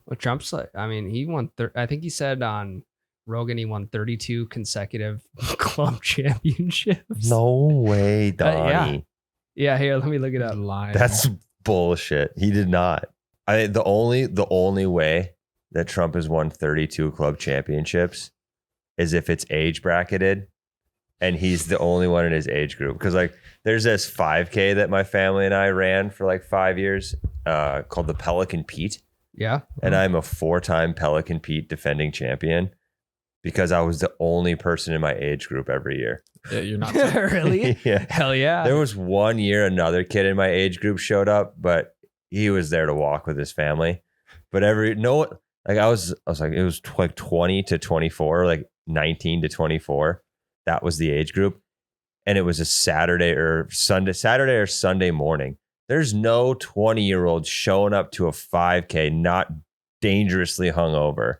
Well, Trump's like, I mean, he won. I think he said on Rogan he won 32 consecutive club championships. No way, Donnie. Yeah. Here, let me look it up. That's bullshit. He did not. The only way that Trump has won 32 club championships is if it's age bracketed, and he's the only one in his age group. Because like, there's this 5K that my family and I ran for like 5 years, called the Pelican Pete. Yeah. And I'm a 4-time Pelican Pete defending champion because I was the only person in my age group every year. Yeah, you're not really? Yeah. Hell yeah. There was one year another kid in my age group showed up, but he was there to walk with his family. But I was like, it was like 20 to 24, like 19 to 24. That was the age group. And it was a Saturday or Sunday morning. There's no 20-year-old showing up to a 5K not dangerously hungover.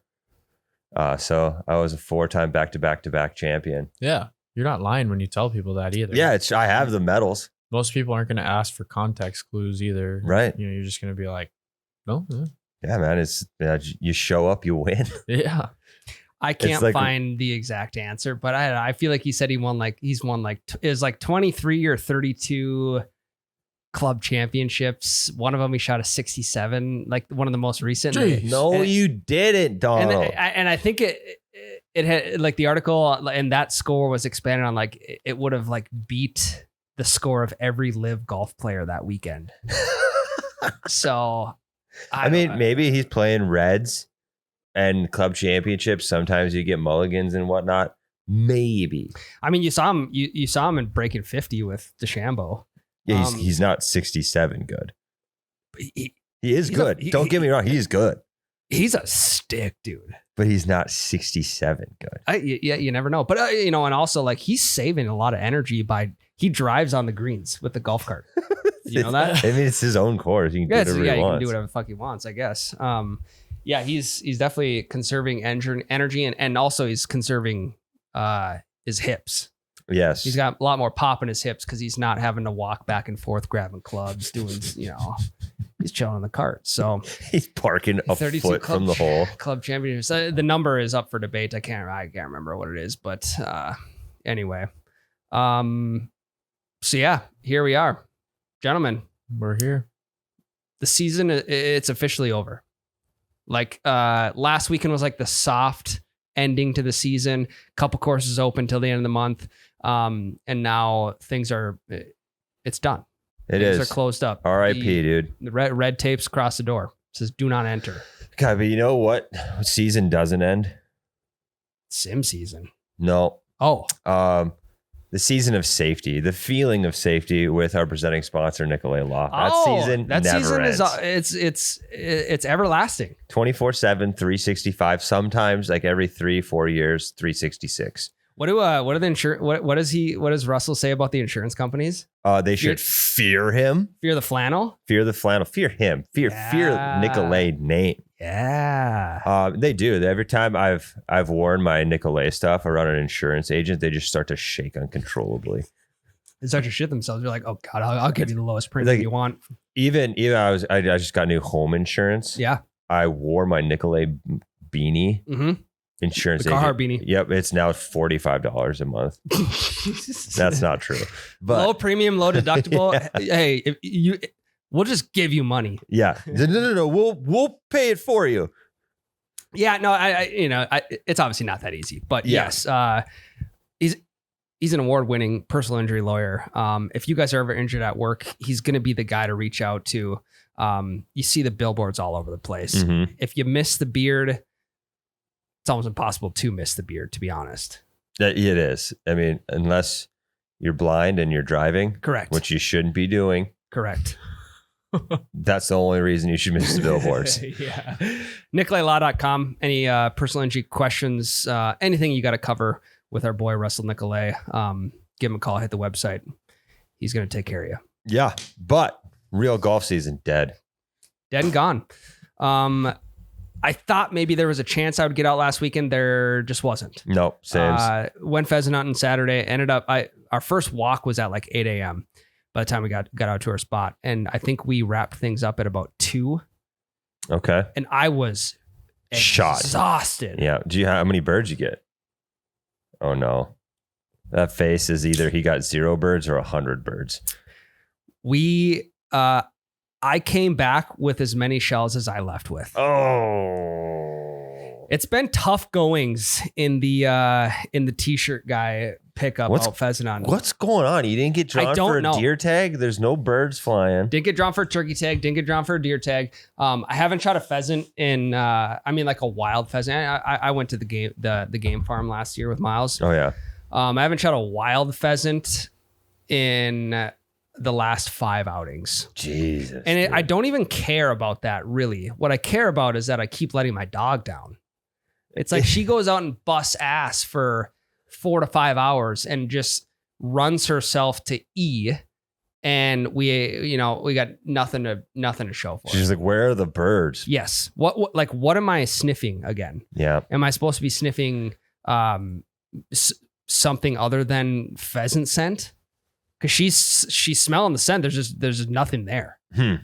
So I was a 4-time back-to-back champion. Yeah. You're not lying when you tell people that either. Yeah, I have the medals. Most people aren't going to ask for context clues either. Right. You're just going to be like, no. Yeah, man. You show up, you win. Yeah. I can't find the exact answer, but I feel like he said he's won like it was like 23 or 32 club championships. One of them he shot a 67, like one of the most recent. No, you didn't, Donald. And I think it had like the article and that score was expanded on like it would have like beat the score of every live golf player that weekend. So I mean, maybe he's playing Reds and club championships. Sometimes you get mulligans and whatnot. Maybe. I mean, you saw him in breaking 50 with DeChambeau. Yeah, he's not 67 good. He is good. Don't get me wrong. He's good. He's a stick, dude. But he's not 67 good. Yeah, you never know. But, and also like he's saving a lot of energy he drives on the greens with the golf cart. You know that? I mean, it's his own course. He can do whatever he wants. He can do whatever the fuck he wants, I guess. Yeah, he's definitely conserving energy and also he's conserving his hips. Yes. He's got a lot more pop in his hips because he's not having to walk back and forth grabbing clubs, doing, he's chilling in the cart. So he's parking a foot from the hole. Club championships. The number is up for debate. I can't remember what it is, but anyway. So yeah, here we are. Gentlemen, we're here. The season, it's officially over. Like last weekend was like the soft ending to the season. Couple courses open till the end of the month. And now it's done. Things are closed up. R.I.P. dude. The red tapes across the door. It says do not enter. God, but you know what season doesn't end? Sim season. No. Oh. The season of safety, the feeling of safety with our presenting sponsor, Nicolay Law. That season ends. It's everlasting. 24/7, 365. Sometimes like every 3-4 years, 366. What does Russell say about the insurance companies? They should fear him. Fear the flannel. Fear the flannel. Fear him. Fear Nicolay name. Yeah. They do. Every time I've worn my Nicolay stuff around an insurance agent, they just start to shake uncontrollably. They start to shit themselves. You're like, oh God, I'll give you the lowest premium you want. Even I just got new home insurance. Yeah. I wore my Nicolay beanie. Mm-hmm. Insurance the Carhartt beanie. Yep, it's now $45 a month. That's not true. But low premium, low deductible. Hey, we'll just give you money. Yeah, no. We'll pay it for you. Yeah, no, it's obviously not that easy, but yes, he's an award-winning personal injury lawyer. If you guys are ever injured at work, he's going to be the guy to reach out to. You see the billboards all over the place. Mm-hmm. If you miss the beard, it's almost impossible to miss the beard, to be honest. It is. I mean, unless you're blind and you're driving. Correct. Which you shouldn't be doing. Correct. That's the only reason you should miss the billboards. Yeah. NicolayLaw.com. Any personal injury questions, anything you got to cover with our boy Russell Nicolay, give him a call, hit the website. He's going to take care of you. Yeah. But real golf season, dead and gone. I thought maybe there was a chance I would get out last weekend. There just wasn't. No, same. Went pheasant hunting Saturday. Ended up, our first walk was at like 8 a.m. by the time we got out to our spot. And I think we wrapped things up at about 2. Okay. and I was Shot. exhausted. Yeah. How many birds you get? Oh no. That face is either he got 0 birds or 100 birds. I came back with as many shells as I left with. Oh. It's been tough goings in the t-shirt guy pickup out pheasant on. What's going on? You didn't get drawn for a deer tag? There's no birds flying. Didn't get drawn for a turkey tag. Didn't get drawn for a deer tag. I haven't shot a pheasant in like a wild pheasant. I went to the game farm last year with Miles. Oh yeah. I haven't shot a wild pheasant in the last 5 outings. Jesus. And I don't even care about that really. What I care about is that I keep letting my dog down. It's like she goes out and busts ass for 4 to 5 hours and just runs herself to E, and we got nothing to show for She's it. like, where are the birds? Yes. What am I sniffing again? Yeah. Am I supposed to be sniffing something other than pheasant scent? Because she's smelling the scent. There's just nothing there. So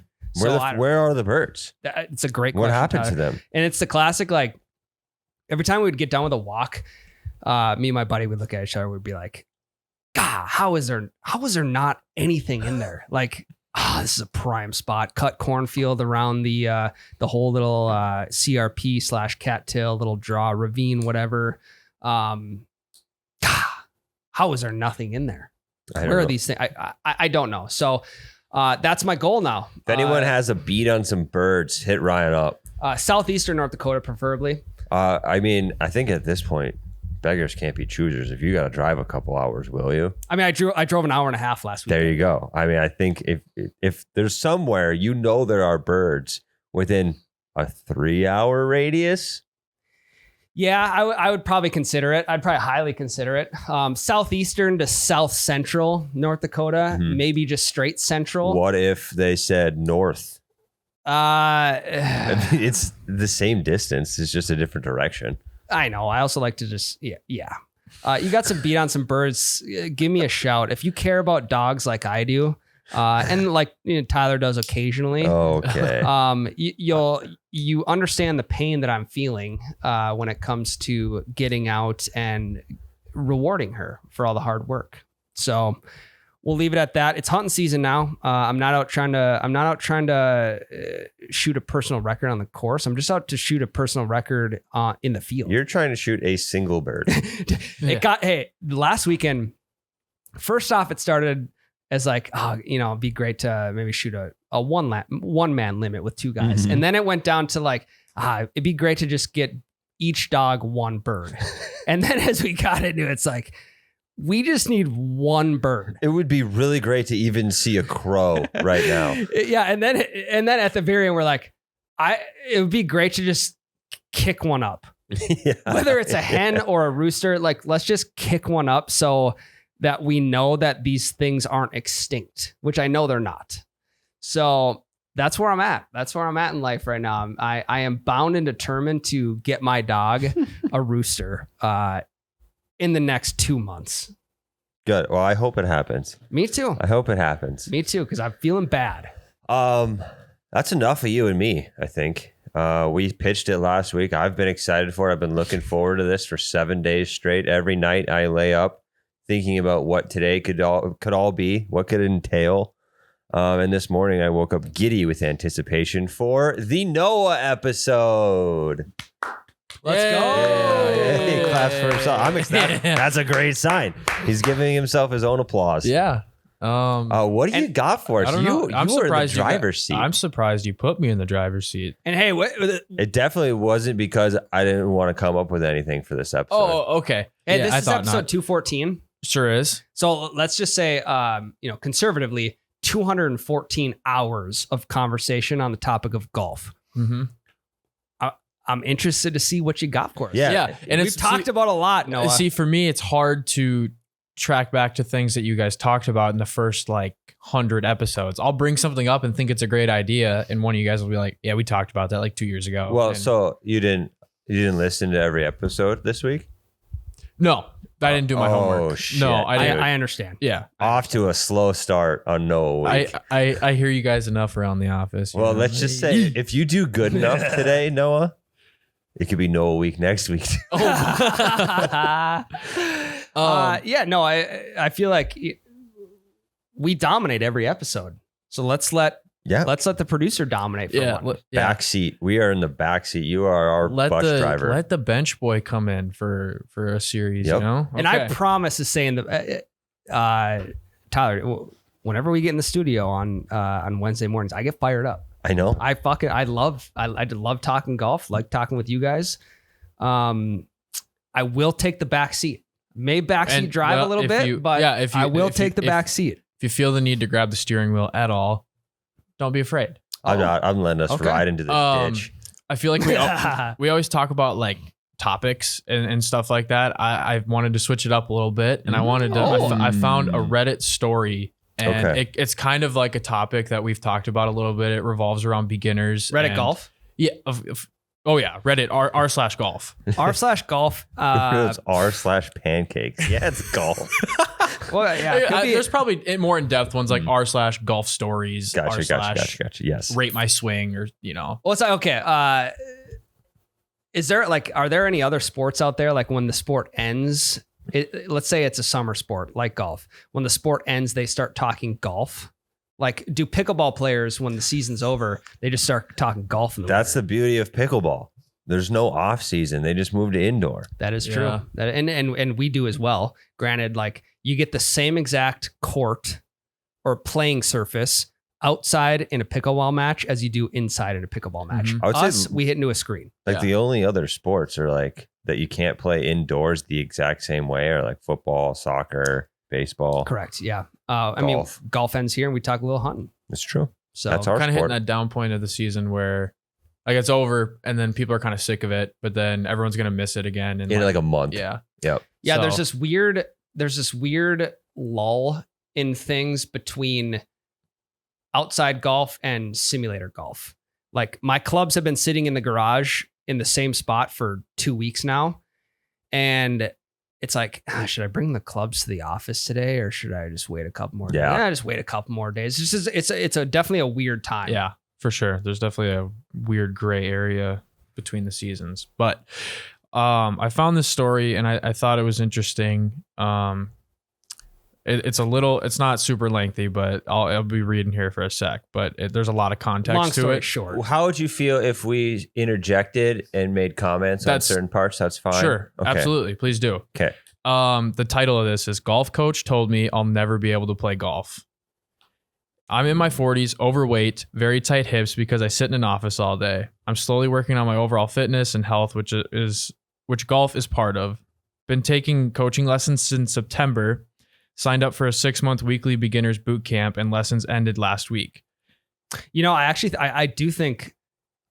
Where are the birds? It's a great question. What happened Tyler. to them? And it's the classic, like, every time we would get done with a walk, me and my buddy would look at each other. We'd be like, God, how is there not anything in there? Like, this is a prime spot. Cut cornfield around the whole little CRP / cattail little draw ravine, whatever. How is there nothing in there? Where are these things? I don't know. So that's my goal now. If anyone has a beat on some birds, hit Ryan up. Southeastern North Dakota, preferably. I mean, I think at this point, beggars can't be choosers. If you got to drive a couple hours, will you? I mean, I drove an hour and a half last week. There you go. I mean, I think if there's somewhere there are birds within a 3-hour radius. Yeah, I would probably consider it. I'd probably highly consider it. Southeastern to south central North Dakota, maybe just straight central. What if they said north? I mean, it's the same distance. It's just a different direction. I know. I also like to just, yeah. You got some beat on some birds. Give me a shout. If you care about dogs like I do, and like Tyler does occasionally. Okay. You understand the pain that I'm feeling when it comes to getting out and rewarding her for all the hard work. So we'll leave it at that. It's hunting season now. I'm not out trying to shoot a personal record on the course. I'm just out to shoot a personal record in the field. You're trying to shoot a single bird. Last weekend. First off, it started as like, it'd be great to maybe shoot a one man limit with 2 guys. Mm-hmm. And then it went down to like, it'd be great to just get each dog 1 bird. And then as we got into it, it's like, we just need 1 bird. It would be really great to even see a crow right now. Yeah. And then at the very end, we're like, it would be great to just kick one up. Yeah. Whether it's a hen or a rooster, like, let's just kick one up so that we know that these things aren't extinct, which I know they're not. So that's where I'm at. That's where I'm at in life right now. I am bound and determined to get my dog a rooster in the next 2 months. Good. Well, I hope it happens. Me too. I hope it happens. Me too, because I'm feeling bad. That's enough of you and me, I think. We pitched it last week. I've been excited for it. I've been looking forward to this for 7 days straight. Every night I lay up thinking about what today could all be, what could it entail. And this morning I woke up giddy with anticipation for the Noah episode. Let's go. He claps for himself. I'm excited. That's a great sign. He's giving himself his own applause. Yeah. What do you got for us? I don't know. I'm you were in the surprised driver's seat. I'm surprised you put me in the driver's seat. And hey, It definitely wasn't because I didn't want to come up with anything for this episode. Oh, okay. Hey, Yeah, this I is thought episode not. 214. Sure is. So let's just say, conservatively, 214 hours of conversation on the topic of golf. Mm-hmm. I'm interested to see what you got for us. Yeah. And We've talked about a lot, Noah. See, for me, it's hard to track back to things that you guys talked about in the first 100 episodes. I'll bring something up and think it's a great idea, and one of you guys will be like, "Yeah, we talked about that 2 years ago." Well, And so you didn't listen to every episode this week? no, I didn't do my homework. Shit, no, I understand. Yeah. Off to a slow start on no week. I hear you guys enough around the office. Well, let's just say if you do good enough today, Noah, it could be Noah week next week. I feel like we dominate every episode. So let's let the producer dominate for one. Backseat. We are in the backseat. You are our bus driver. Let the bench boy come in for a series, you know? And I promise to say in the Tyler, whenever we get in the studio on Wednesday mornings, I get fired up. I know. I love talking golf, like talking with you guys. I will take the back seat. May backseat drive a little bit, but I will take the back seat. If you feel the need to grab the steering wheel at all, don't be afraid. I'm not. I'm letting us ride into the ditch. I feel like we always talk about like topics and stuff like that. I wanted to switch it up a little bit, and I wanted to. I found a Reddit story. And it's kind of like a topic that we've talked about a little bit. It revolves around beginners. Reddit golf? Yeah. Oh, yeah. Reddit, r/golf. r/golf. It's r/pancakes. Yeah, it's golf. Well, yeah. There's probably more in-depth ones like r/golf stories. Gotcha. Yes. Rate my swing or, you know. Well, it's like, okay. Is there are there any other sports out there? Like when the sport ends, let's say it's a summer sport like golf. When the sport ends, they start talking golf. Like, do pickleball players, when the season's over, they just start talking golf? That's the beauty of pickleball. There's no off season. They just move to indoor. That is true. Yeah. And we do as well. Granted, like you get the same exact court or playing surface outside in a pickleball match as you do inside in a pickleball match. Mm-hmm. I would say we hit into a screen. Like the only other sports are like that you can't play indoors the exact same way are like football, soccer, baseball. Correct. Yeah. I mean, golf ends here and we talk a little hunting. That's true. So that's our kind of hitting that down point of the season where like it's over and then people are kind of sick of it, but then everyone's going to miss it again. In like a month. Yeah. Yep. Yeah. So, there's this weird lull in things between outside golf and simulator golf. Like my clubs have been sitting in the garage in the same spot for 2 weeks now. And it's like, should I bring the clubs to the office today or should I just wait a couple more days? Yeah, just wait a couple more days. It's definitely a weird time. Yeah, for sure. There's definitely a weird gray area between the seasons. But I found this story and I thought it was interesting. It's not super lengthy, but I'll be reading here for a sec. But there's a lot of context Long story to it. Short. How would you feel if we interjected and made comments on certain parts? That's fine. Sure, absolutely. Please do. Okay. The title of this is Golf Coach Told Me I'll Never Be Able to Play Golf. I'm in my 40s, overweight, very tight hips because I sit in an office all day. I'm slowly working on my overall fitness and health, which golf is part of. Been taking coaching lessons since September. Signed up for a 6-month weekly beginners boot camp and lessons ended last week. You know, I do think,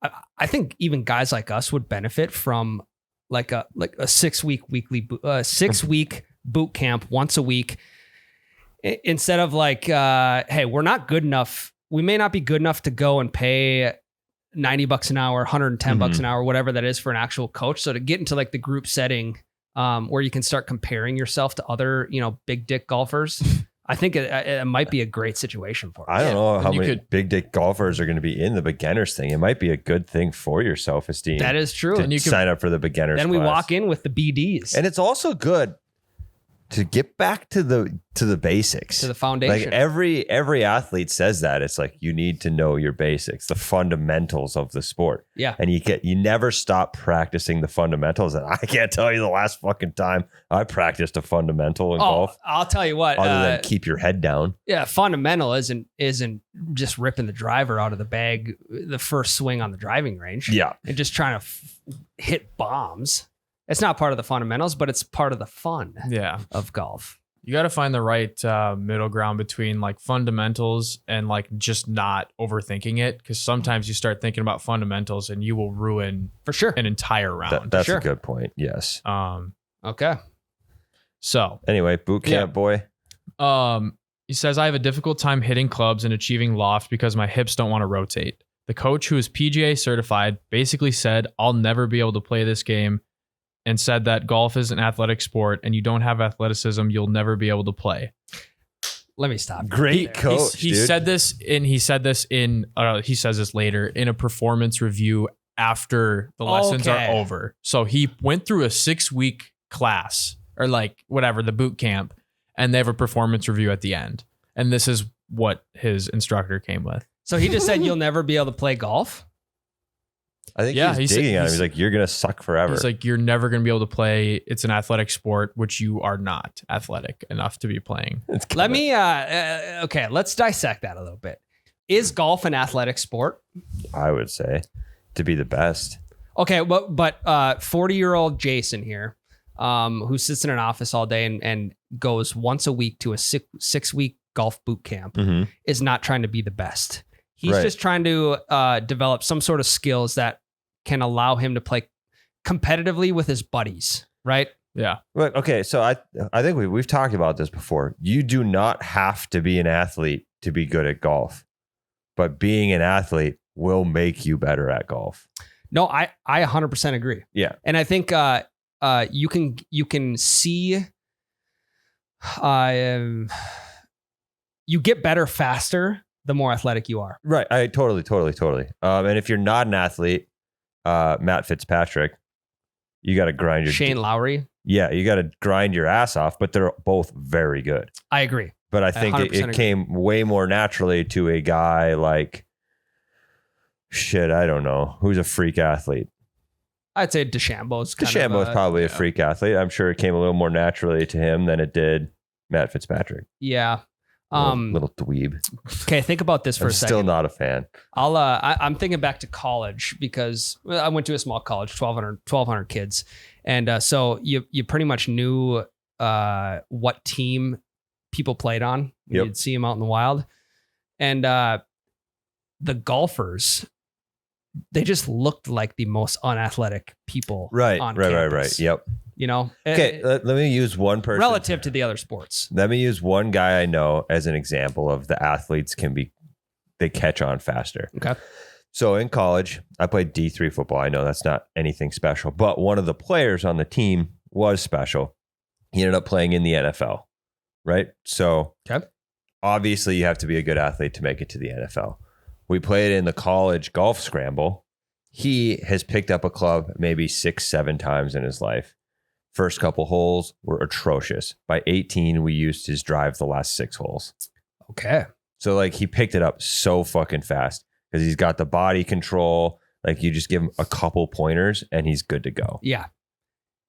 I think even guys like us would benefit from like a 6-week weekly, 6-week boot camp once a week. Instead of like, hey, we're not good enough. We may not be good enough to go and pay $90 an hour, $110 an hour, whatever that is for an actual coach. So to get into like the group setting, where you can start comparing yourself to other, big dick golfers. I think it might be a great situation for us. I don't know how many big dick golfers are going to be in the beginners thing. It might be a good thing for your self-esteem. That is true. And you can sign up for the beginners Then class. We walk in with the BDs. And it's also good to get back to the basics, to the foundation. Like every athlete says that it's like you need to know your basics, the fundamentals of the sport. Yeah, and you never stop practicing the fundamentals. And I can't tell you the last fucking time I practiced a fundamental in golf. I'll tell you what. Other than keep your head down. Yeah, fundamental isn't just ripping the driver out of the bag the first swing on the driving range. Yeah, and just trying to hit bombs. It's not part of the fundamentals, but it's part of the fun of golf. You got to find the right middle ground between like fundamentals and like just not overthinking it. Because sometimes you start thinking about fundamentals and you will ruin for sure an entire round. That's a good point. Yes. Okay. So anyway, boot camp boy. He says, I have a difficult time hitting clubs and achieving loft because my hips don't want to rotate. The coach, who is PGA certified, basically said, I'll never be able to play this game and said that golf is an athletic sport and you don't have athleticism, you'll never be able to play. Let me stop. Great coach. He dude. said this in, he said this in, he says this later in a performance review after the lessons are over. So he went through a 6-week class or like whatever, the boot camp, and they have a performance review at the end. And this is what his instructor came with. So he just said you'll never be able to play golf? I think he's digging at him. He's like, you're going to suck forever. He's like, you're never going to be able to play. It's an athletic sport, which you are not athletic enough to be playing. Let me, okay, let's dissect that a little bit. Is golf an athletic sport? I would say to be the best. Okay, but 40-year-old Jason here, who sits in an office all day and goes once a week to a 6-week golf boot camp, is not trying to be the best. He's just trying to develop some sort of skills that can allow him to play competitively with his buddies, right? Yeah. But okay, so I think we've talked about this before. You do not have to be an athlete to be good at golf, but being an athlete will make you better at golf. No, I 100% agree. Yeah. And I think you can see you get better faster the more athletic you are. Right. I totally. And if you're not an athlete, Matt Fitzpatrick, you got to grind your Shane Lowry. Yeah, you got to grind your ass off, but they're both very good. I agree. But I think it came way more naturally to a guy like, I don't know, who's a freak athlete. I'd say DeChambeau's probably a freak athlete. I'm sure it came a little more naturally to him than it did Matt Fitzpatrick. Yeah. Little dweeb. Okay, think about this for a second. Still not a fan. I'm thinking back to college because I went to a small college, 1,200 kids. And so you pretty much knew what team people played on. You'd see them out in the wild. And the golfers, they just looked like the most unathletic people on campus. Right. Yep. You know? Okay, let me use one person. Relative to the other sports. Let me use one guy I know as an example of the athletes they catch on faster. Okay. So in college, I played D3 football. I know that's not anything special, but one of the players on the team was special. He ended up playing in the NFL, right? So obviously you have to be a good athlete to make it to the NFL. We played in the college golf scramble. He has picked up a club maybe 6-7 times in his life. First couple holes were atrocious. By 18, we used his drive the last 6 holes. Okay. So like he picked it up so fucking fast because he's got the body control. Like you just give him a couple pointers and he's good to go. Yeah.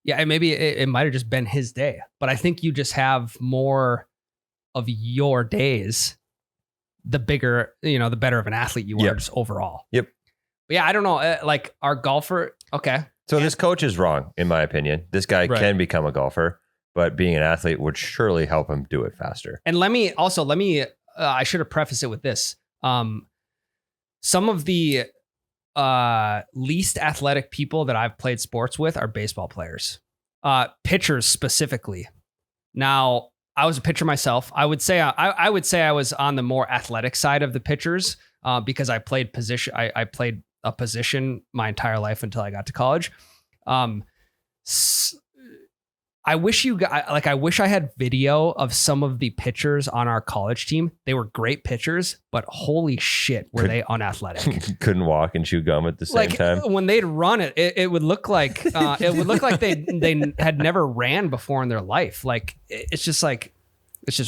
Yeah. And maybe it might have just been his day, but I think you just have more of your days, the bigger, the better of an athlete you are just overall. Yep. But yeah. I don't know. Like our golfer. Okay. So this coach is wrong, in my opinion. This guy can become a golfer, but being an athlete would surely help him do it faster. And let me, I should have prefaced it with this. Some of the least athletic people that I've played sports with are baseball players, pitchers specifically. Now, I was a pitcher myself. I would say I was on the more athletic side of the pitchers because I played position. I played a position my entire life until I got to college. I wish I wish I had video of some of the pitchers on our college team. They were great pitchers, but holy shit, were they unathletic. Couldn't walk and chew gum at the same time. When they'd run it would look like they had never ran before in their life. Like it's just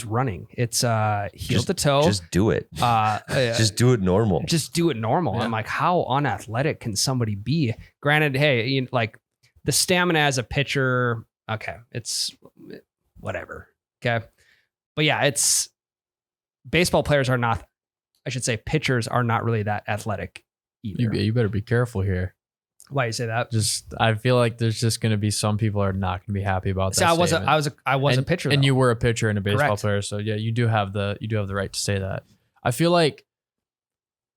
running. It's heel to toe. Just do it. Just do it normal. Just do it normal. Yeah. I'm like, how unathletic can somebody be? Granted, hey, like the stamina as a pitcher. Okay, it's whatever. Okay, but yeah, it's baseball players are not. I should say pitchers are not really that athletic either. You better be careful here. Why you say that? I feel like there's just going to be some people are not going to be happy about that. I was a pitcher, and you were a pitcher and a baseball Correct. player. So yeah, you do have the right to say that. I feel like.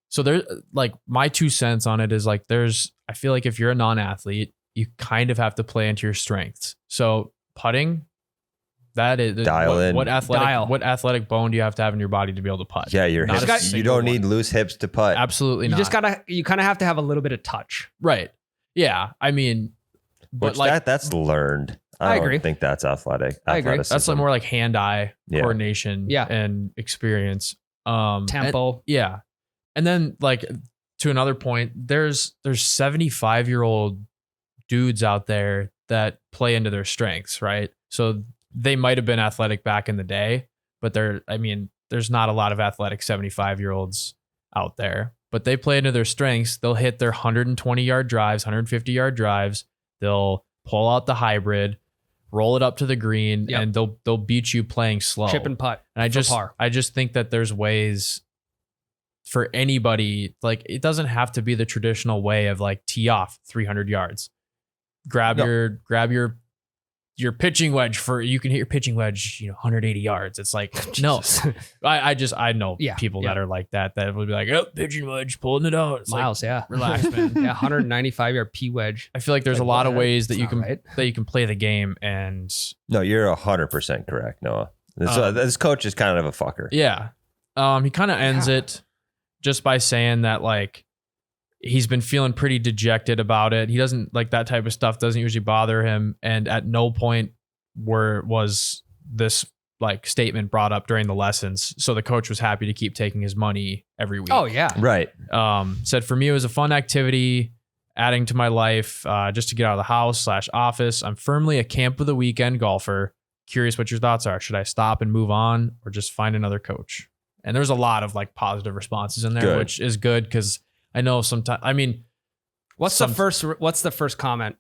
So there's like my 2 cents on it is like I feel like if you're a non-athlete, you kind of have to play into your strengths. So putting, that is what athletic bone do you have to have in your body to be able to putt? Yeah, you don't need loose hips to putt. Absolutely not. You kind of have to have a little bit of touch. Right. Yeah. I mean, but Which like that's learned. I don't agree. think that's athletic. I agree. athleticism. that's like more like hand-eye Yeah. coordination Yeah. and experience. Tempo. Yeah. And then like to another point, there's 75-year-old dudes out there that play into their strengths, right? So they might have been athletic back in the day, but there's not a lot of athletic 75-year-olds out there, but they play into their strengths. They'll hit their 120-yard drives, 150-yard drives. They'll pull out the hybrid, roll it up to the green, Yep. and they'll beat you playing slow. Chip and putt. And par. I just think that there's ways for anybody, like it doesn't have to be the traditional way of like tee off 300 yards. Grab your pitching wedge you can hit your pitching wedge, 180 yards. It's like, no, I know people that are like that would be like, oh, pitching wedge, pulling it out. It's Miles, like, relax, man. Yeah, 195-yard P wedge. I feel like there's Like, a lot of what? ways that It's you not can right. that you can play the game, and No, you're 100% correct, Noah. This coach is kind of a fucker. yeah, he kind of ends it just by saying that like he's been feeling pretty dejected about it. He doesn't like that type of stuff doesn't usually bother him, and at no point was this like statement brought up during the lessons. So the coach was happy to keep taking his money every week. Oh yeah. Right. Said for me it was a fun activity, adding to my life, just to get out of the house/office. I'm firmly a camp of the weekend golfer. Curious what your thoughts are. Should I stop and move on, or just find another coach? And there's a lot of like positive responses in there, Good. which is good because I know sometimes. I mean, What's the first comment?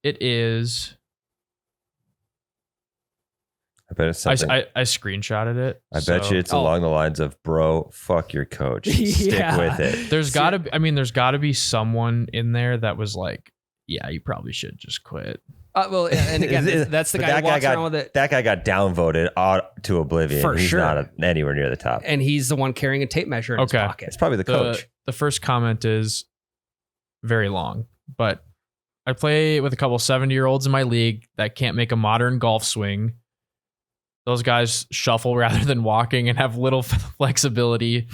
It is. I bet it's I something. I screenshotted it. I bet you it's along the lines of, bro, fuck your coach. Stick Yeah. with it. There's gotta be someone in there that was like, yeah, you probably should just quit. Well, and again, that's the But guy who walks around with it. That guy got downvoted to oblivion. For He's sure. not anywhere near the top. And he's the one carrying a tape measure in his Okay. pocket. It's probably the coach. The first comment is very long, but I play with a couple 70-year-olds in my league that can't make a modern golf swing. Those guys shuffle rather than walking and have little flexibility.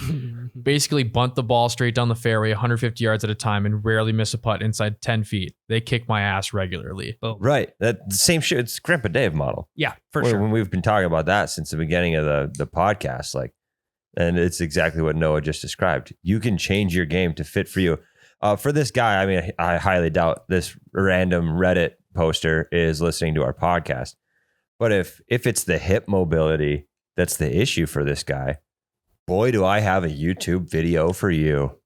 Basically bunt the ball straight down the fairway 150 yards at a time and rarely miss a putt inside 10 feet. They kick my ass regularly. Boom. Right. That same shit. It's Grandpa Dave model. Yeah, for When- sure. When we've been talking about that since the beginning of the podcast, like, and it's exactly what Noah just described. You can change your game to fit for you. For this guy, I mean, I highly doubt this random Reddit poster is listening to our podcast. But if it's the hip mobility that's the issue for this guy, boy, do I have a YouTube video for you.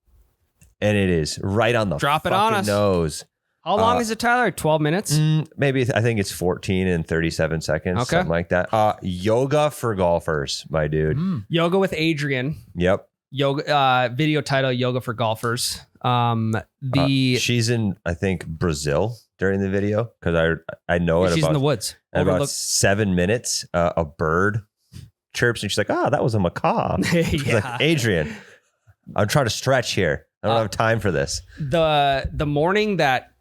And it is right on the Drop it on fucking us. nose. How long is it, Tyler? 12 minutes? Maybe I think it's 14 and 37 seconds, Okay. something like that. Yoga for golfers, my dude. Yoga with Adrian. Yep. Yoga video title: Yoga for golfers. She's in, I think, Brazil during the video because I know it she's about, in the woods. at about Overlook. 7 minutes. A bird chirps and she's like, "Ah, that was a macaw." She's Yeah. like, "Adrian, I'm trying to stretch here. I don't have time for this." The morning that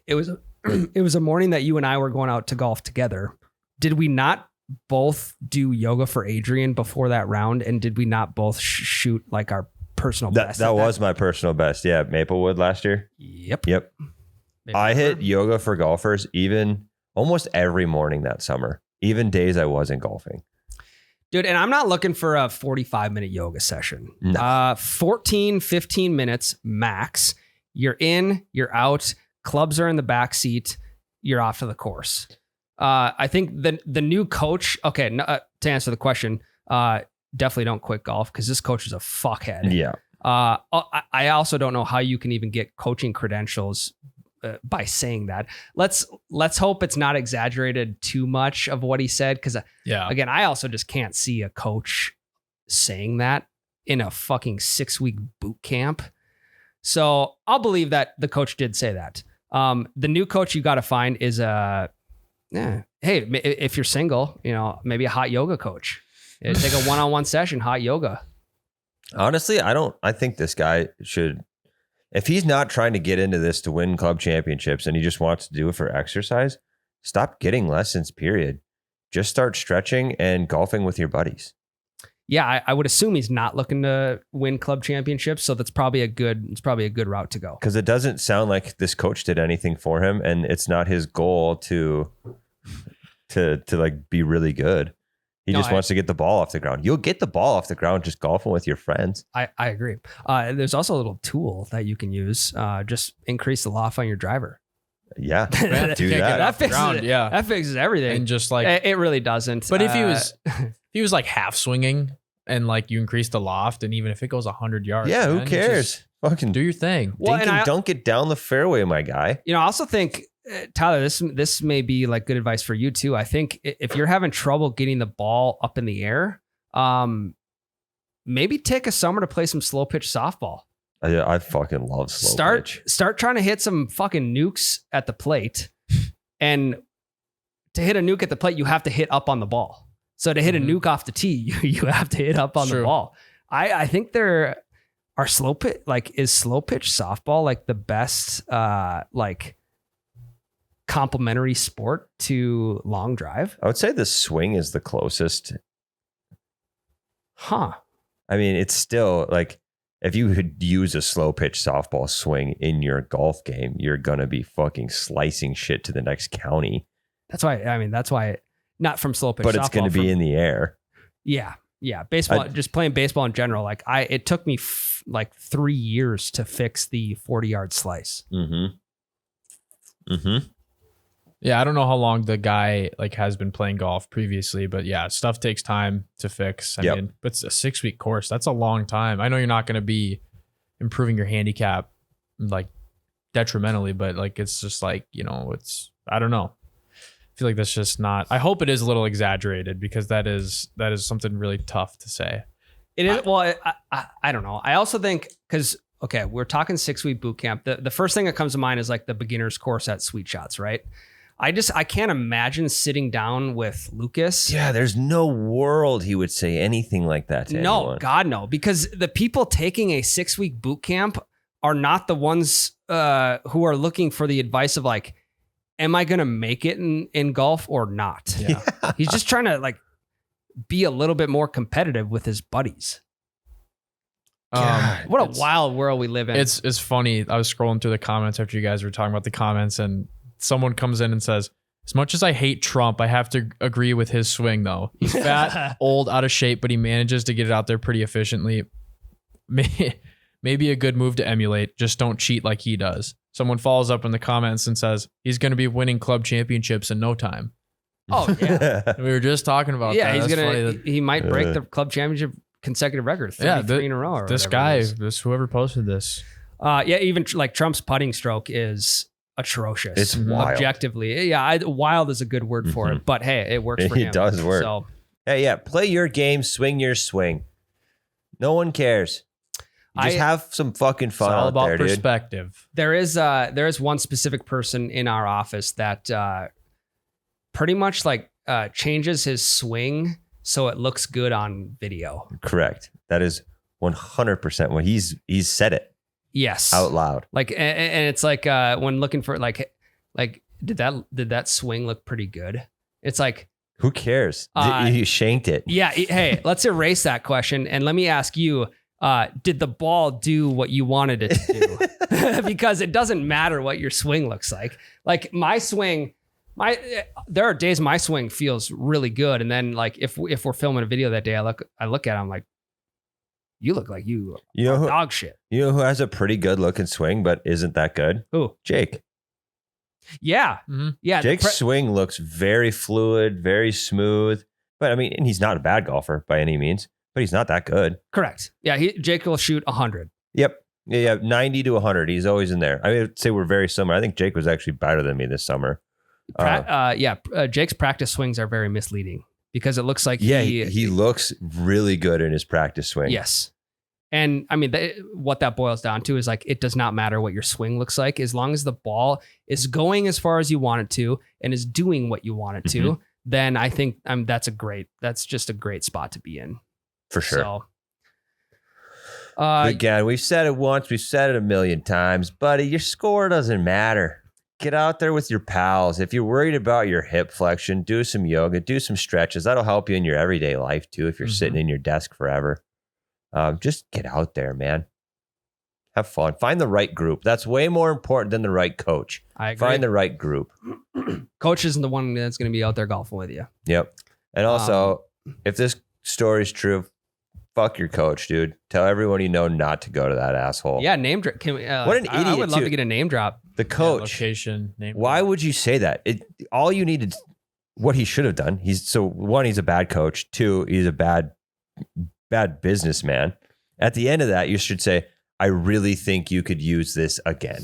it was a morning that you and I were going out to golf together. Did we not both do yoga for Adrian before that round? And did we not both shoot like our personal best? That was my personal best. Yeah, Maplewood last year. Yep. Yep. I hit yoga for golfers even almost every morning that summer, even days I wasn't golfing. Dude, and I'm not looking for a 45-minute yoga session. No. 14, 15 minutes max. You're in, you're out. Clubs are in the back seat. You're off to the course. I think the new coach, okay, to answer the question, definitely don't quit golf because this coach is a fuckhead. Yeah. I also don't know how you can even get coaching credentials by saying that. Let's hope it's not exaggerated too much of what he said, because again, I also just can't see a coach saying that in a fucking 6-week boot camp. So I'll believe that the coach did say that. The new coach you got to find is hey, if you're single, maybe a hot yoga coach. Take a one-on-one session, hot yoga. Honestly, I think this guy should, if he's not trying to get into this to win club championships and he just wants to do it for exercise, stop getting lessons, period. Just start stretching and golfing with your buddies. yeah, I would assume he's not looking to win club championships. So it's probably a good route to go. Because it doesn't sound like this coach did anything for him, and it's not his goal to like be really good. He just wants to get the ball off the ground. You'll get the ball off the ground just golfing with your friends. I agree. There's also a little tool that you can use. Just increase the loft on your driver. Yeah, do Can't get that. it off the ground, yeah. That fixes everything. And just like it really doesn't. But if he was like half swinging and like you increase the loft, and even if it goes 100 yards, Yeah, who man, cares? Fucking do your thing. Well, dink and dunk it down the fairway, my guy. I also think, Tyler, this may be like good advice for you too. I think if you're having trouble getting the ball up in the air, maybe take a summer to play some slow pitch softball. I fucking love slow pitch. Start trying to hit some fucking nukes at the plate. And to hit a nuke at the plate, you have to hit up on the ball. So to hit a nuke off the tee, you have to hit up on the ball. I think there are slow pitch, like is slow pitch softball like the best like complementary sport to long drive? I would say the swing is the closest. Huh. I mean, it's still like, if you could use a slow pitch softball swing in your golf game, you're going to be fucking slicing shit to the next county. That's why not from slow pitch but softball. It's going to be in the air. Yeah. Yeah. Baseball, just playing baseball in general. Like it took me like 3 years to fix the 40-yard slice. Yeah, I don't know how long the guy like has been playing golf previously, but yeah, stuff takes time to fix. I mean, but it's a 6-week course. That's a long time. I know you're not going to be improving your handicap like detrimentally, but like it's just like, it's, I don't know. I feel like that's just not. I hope it is a little exaggerated, because that is something really tough to say. It is. Well, I don't know. I also think because okay, we're talking 6-week boot camp. The first thing that comes to mind is like the beginner's course at Sweet Shots, right? I can't imagine sitting down with Lucas. Yeah, there's no world he would say anything like that to anyone. God, no. Because the people taking a 6-week boot camp are not the ones who are looking for the advice of like, am I going to make it in golf or not? Yeah. He's just trying to like be a little bit more competitive with his buddies. What a wild world we live in. It's funny. I was scrolling through the comments after you guys were talking about the comments, and someone comes in and says, as much as I hate Trump, I have to agree with his swing though. He's fat, old, out of shape, but he manages to get it out there pretty efficiently. Maybe a good move to emulate. Just don't cheat like he does. Someone follows up in the comments and says, he's going to be winning club championships in no time. Oh yeah. We were just talking about that. Yeah, he might break the club championship consecutive record, 33 in a row. Or this guy, whoever posted this. Even like Trump's putting stroke is atrocious. It's wild. Objectively. Yeah, wild is a good word for it, but hey, it works for him. It does work. So, hey, yeah, play your game, swing your swing. No one cares. You just have some fucking fun. It's all about there, perspective. There is one specific person in our office that pretty much like changes his swing so it looks good on video. Correct. That is 100% what he's said it. Yes. Out loud. Like, and it's like when looking for like did that swing look pretty good? It's like, who cares? You shanked it. Yeah. Hey, let's erase that question and let me ask you. Did the ball do what you wanted it to do? Because it doesn't matter what your swing looks like. Like my swing, there are days my swing feels really good, and then like if we're filming a video that day, I look at it, I'm like, you look like you are dog shit. You know who has a pretty good looking swing but isn't that good? Who? Jake. Yeah, yeah. Jake's swing looks very fluid, very smooth. But I mean, and he's not a bad golfer by any means. But he's not that good. Correct. Yeah, Jake will shoot 100. Yep. Yeah, 90 to 100. He's always in there. I would say we're very similar. I think Jake was actually better than me this summer. Jake's practice swings are very misleading because it looks like he looks really good in his practice swing. Yes. And I mean, what that boils down to is like, it does not matter what your swing looks like. As long as the ball is going as far as you want it to and is doing what you want it to, then I think that's just a great spot to be in. For sure. So, again, we've said it once, we've said it a million times, buddy. Your score doesn't matter. get out there with your pals. If you're worried about your hip flexion, do some yoga, do some stretches. That'll help you in your everyday life too. If you're sitting in your desk forever, just get out there, man. Have fun. Find the right group. That's way more important than the right coach. I agree. Find the right group. Coach isn't the one that's going to be out there golfing with you. Yep. And also, if this story's true, fuck your coach, dude. Tell everyone you know not to go to that asshole. Yeah, name drop. Can we, What an idiot, I would love too. to get a name drop. The coach. Location, name. Why would you say that? All you needed, what he should have done. He's a bad coach. Two, he's a bad businessman. At the end of that, you should say, I really think you could use this again.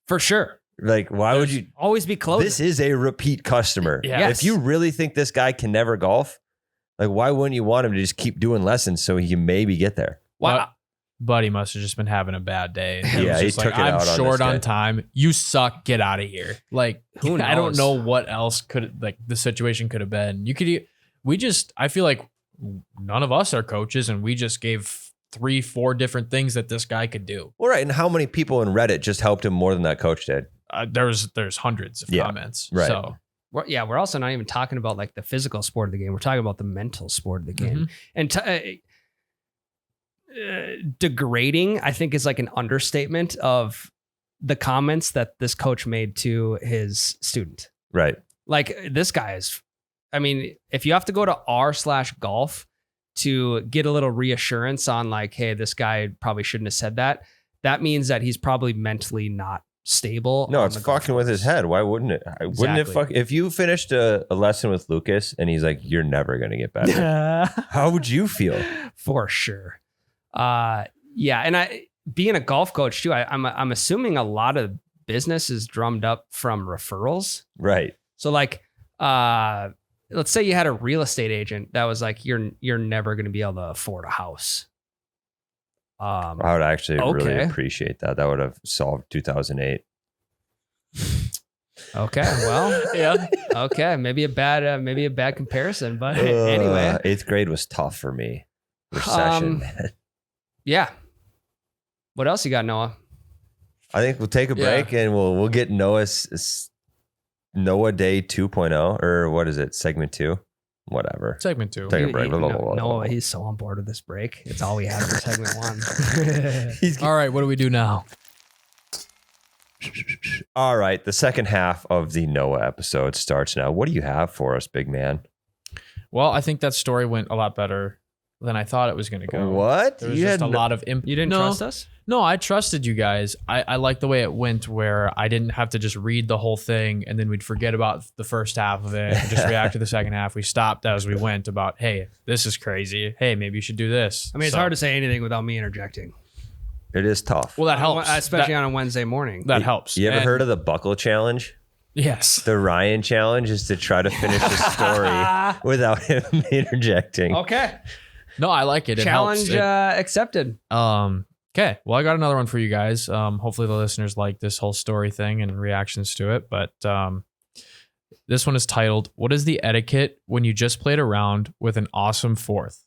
For sure. Like, why would you always be close? This is a repeat customer. Yeah. If you really think this guy can never golf, like, why wouldn't you want him to just keep doing lessons so he can maybe get there? Wow. Buddy must have just been having a bad day. Yeah, he took it out on this I'm short guy. on time. You suck. Get out of here. Like, Who I don't knows? know what else could, like, the situation could have been. I feel like none of us are coaches, and we just gave 3-4 different things that this guy could do. All right. And how many people in Reddit just helped him more than that coach did? There's hundreds of comments. Right. So We're also not even talking about like the physical sport of the game. We're talking about the mental sport of the game. And degrading, I think, is like an understatement of the comments that this coach made to his student. Right. Like, this guy is, I mean, if you have to go to r/golf to get a little reassurance on like, hey, this guy probably shouldn't have said that, that means that he's probably mentally not stable. No, on it's the golf fucking with his course. head. Why wouldn't it? Wouldn't it fuck? If you finished a lesson with Lucas and he's like, you're never going to get better. How would you feel? For sure. Yeah. And being a golf coach too, I'm assuming a lot of business is drummed up from referrals. Right. So like, let's say you had a real estate agent that was like, you're never going to be able to afford a house. I would actually really Okay. appreciate that. That would have solved 2008. Okay. Well, yeah. okay. Maybe a bad comparison, but anyway, 8th grade was tough for me. Recession, man. yeah. What else you got, Noah? I think we'll take a break and we'll get Noah Day 2.0, or what is it? Segment 2? Whatever. Segment 2. Take a break. Noah, he's so on board with this break. It's all we have for segment 1. All right. What do we do now? All right. The second half of the Noah episode starts now. What do you have for us, big man? Well, I think that story went a lot better than I thought it was going to go. What? There was just a lot of You didn't trust us? No, I trusted you guys. I like the way it went, where I didn't have to just read the whole thing and then we'd forget about the first half of it and just react to the second half. We stopped as we went about, hey, this is crazy. Hey, maybe you should do this. I mean, it's hard to say anything without me interjecting. It is tough. Well, that helps. Especially on a Wednesday morning. That helps. You ever And- heard of the buckle challenge? Yes. The Ryan challenge is to try to finish the story without him interjecting. Okay. No, I like it. It Challenge helps. accepted. Okay. Well, I got another one for you guys. Hopefully the listeners like this whole story thing and reactions to it. But this one is titled, "What is the etiquette when you just played around with an awesome fourth?"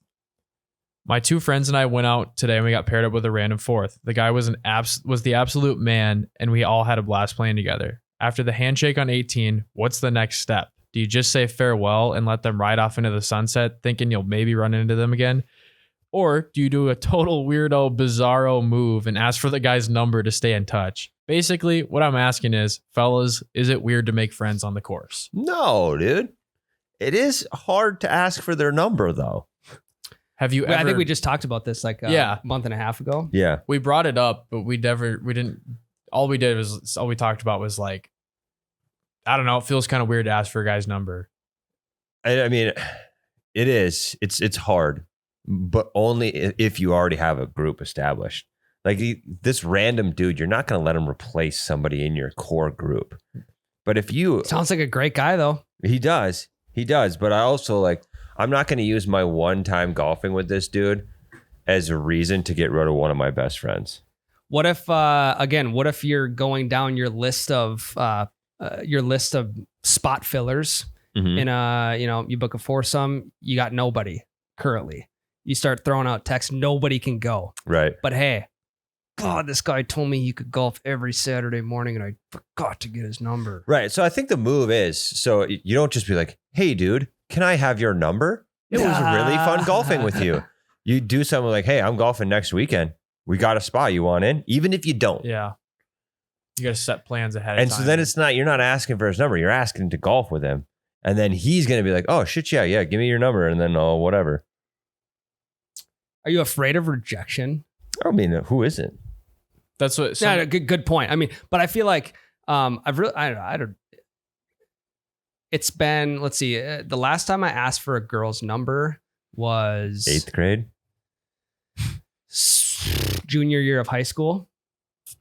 My 2 friends and I went out today and we got paired up with a random fourth. The guy was the absolute man, and we all had a blast playing together. After the handshake on 18, what's the next step? Do you just say farewell and let them ride off into the sunset, thinking you'll maybe run into them again? Or do you do a total weirdo, bizarro move and ask for the guy's number to stay in touch? Basically, what I'm asking is, fellas, is it weird to make friends on the course? No, dude. It is hard to ask for their number, though. Have you ever? I think we just talked about this like a month and a half ago. Yeah. We brought it up, but we didn't. All we talked about was like, I don't know. It feels kind of weird to ask for a guy's number. I mean, it is. It's hard, but only if you already have a group established. Like this random dude, you're not going to let him replace somebody in your core group. But if you... Sounds like a great guy, though. He does. But I also I'm not going to use my one time golfing with this dude as a reason to get rid of one of my best friends. What if, what if you're going down your list of spot fillers in you book a foursome, you got nobody currently. You start throwing out texts, nobody can go. Right. But hey, God, this guy told me he could golf every Saturday morning and I forgot to get his number. Right. So I think the move is, so you don't just be like, hey, dude, can I have your number? It was really fun golfing with you. You do something like, hey, I'm golfing next weekend. We got a spot. You want in? Even if you don't. Yeah. You got to set plans ahead of And time. so then it's not, you're not asking for his number. You're asking to golf with him. And then he's going to be like, oh, shit, yeah, give me your number. And then, oh, whatever. Are you afraid of rejection? I mean, who isn't? That's what. Yeah, good point. I mean, but I feel like I've really, I don't. It's been, let's see, the last time I asked for a girl's number was 8th grade. Junior year of high school.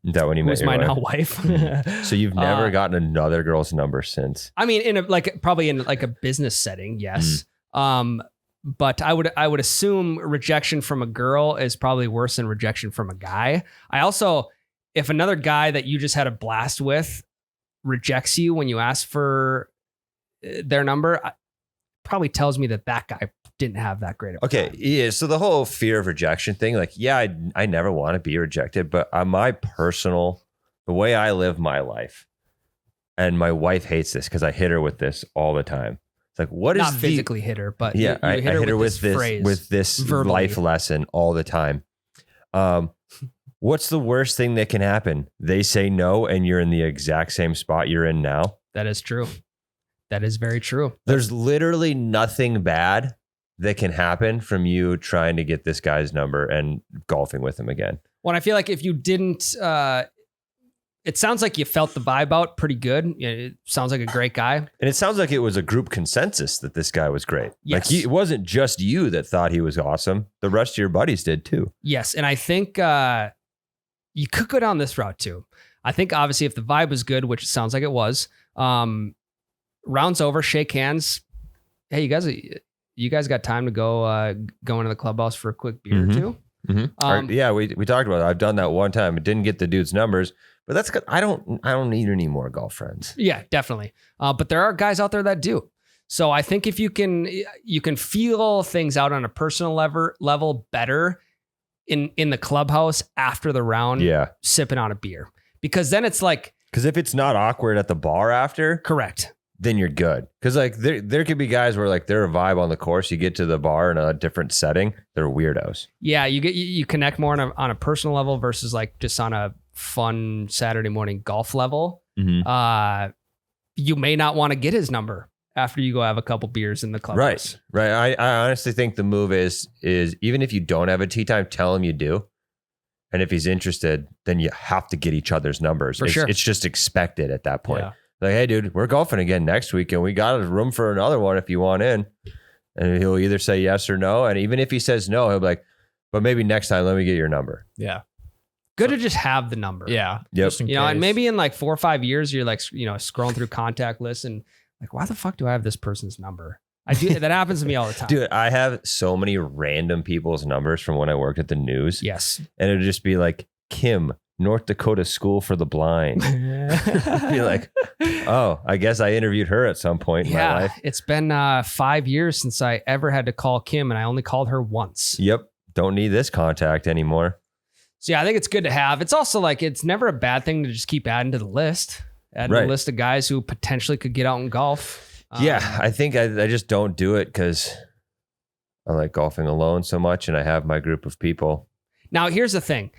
Is that when you met Who's your my wife? now wife? So you've never gotten another girl's number since? I mean, probably in like a business setting, yes. But I would assume rejection from a girl is probably worse than rejection from a guy. I also, if another guy that you just had a blast with rejects you when you ask for their number, probably tells me that guy didn't have that great of a Okay, time. yeah. So the whole fear of rejection thing, like, yeah, I never want to be rejected, but the way I live my life, and my wife hates this because I hit her with this all the time. It's like, what is Not physically hit her, but yeah, you I hit her with this phrase, with this verbally. life lesson all the time. What's the worst thing that can happen? They say no, and you're in the exact same spot you're in now. That is true. That is very true. There's literally nothing bad that can happen from you trying to get this guy's number and golfing with him again. Well, I feel like if you didn't, it sounds like you felt the vibe out pretty good. It sounds like a great guy. And it sounds like it was a group consensus that this guy was great. Yes. Like it wasn't just you that thought he was awesome. The rest of your buddies did too. Yes. And I think you could go down this route too. I think obviously if the vibe was good, which it sounds like it was, rounds over, shake hands. Hey, you guys got time to go into the clubhouse for a quick beer or two? Mm-hmm. Yeah, we talked about it. I've done that one time. It didn't get the dude's numbers, but that's good. I don't need any more golf friends. Yeah, definitely. But there are guys out there that do. So I think if you can feel things out on a personal level better in the clubhouse after the round, Yeah. sipping on a beer, because then it's like, Because if it's not awkward at the bar after, correct. then you're good. Because like there could be guys where like they're a vibe on the course. You get to the bar in a different setting, they're weirdos. Yeah, you connect more on a personal level versus like just on a fun Saturday morning golf level. Mm-hmm. You may not want to get his number after you go have a couple beers in the clubhouse. Right. I honestly think the move is even if you don't have a tee time, tell him you do. And if he's interested, then you have to get each other's numbers. For sure. It's just expected at that point. Yeah. Like, hey, dude, we're golfing again next week, and we got a room for another one if you want in. And he'll either say yes or no. And even if he says no, he'll be like, but maybe next time, let me get your number. Yeah. Good to just have the number. Yeah. Yep. Just in You know, and case. maybe in like 4 or 5 years, you're like, scrolling through contact lists and like, why the fuck do I have this person's number? I do. That happens to me all the time. Dude, I have so many random people's numbers from when I worked at the news. Yes. And it'd just be like, Kim, North Dakota School for the Blind. I'd be like, oh, I guess I interviewed her at some point in my life. It's been 5 years since I ever had to call Kim, and I only called her once. Yep. Don't need this contact anymore. So yeah, I think it's good to have. It's also like, it's never a bad thing to just keep adding to the list. Add to Right. the list of guys who potentially could get out and golf. Yeah, I think I just don't do it because I like golfing alone so much and I have my group of people. Now, here's the thing.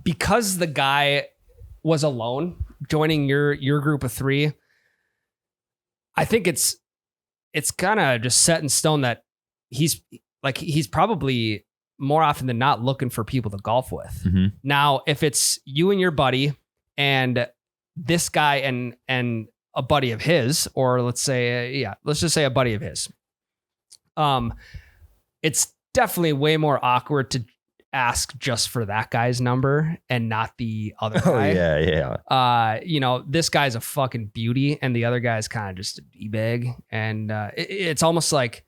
Because the guy was alone joining your group of three, I think it's kind of just set in stone that he's probably more often than not looking for people to golf with. Mm-hmm. Now, if it's you and your buddy and this guy and a buddy of his, or let's just say a buddy of his, it's definitely way more awkward to ask just for that guy's number and not the other Oh, guy. yeah. This guy's a fucking beauty and the other guy's kind of just a D-bag. And it's almost like,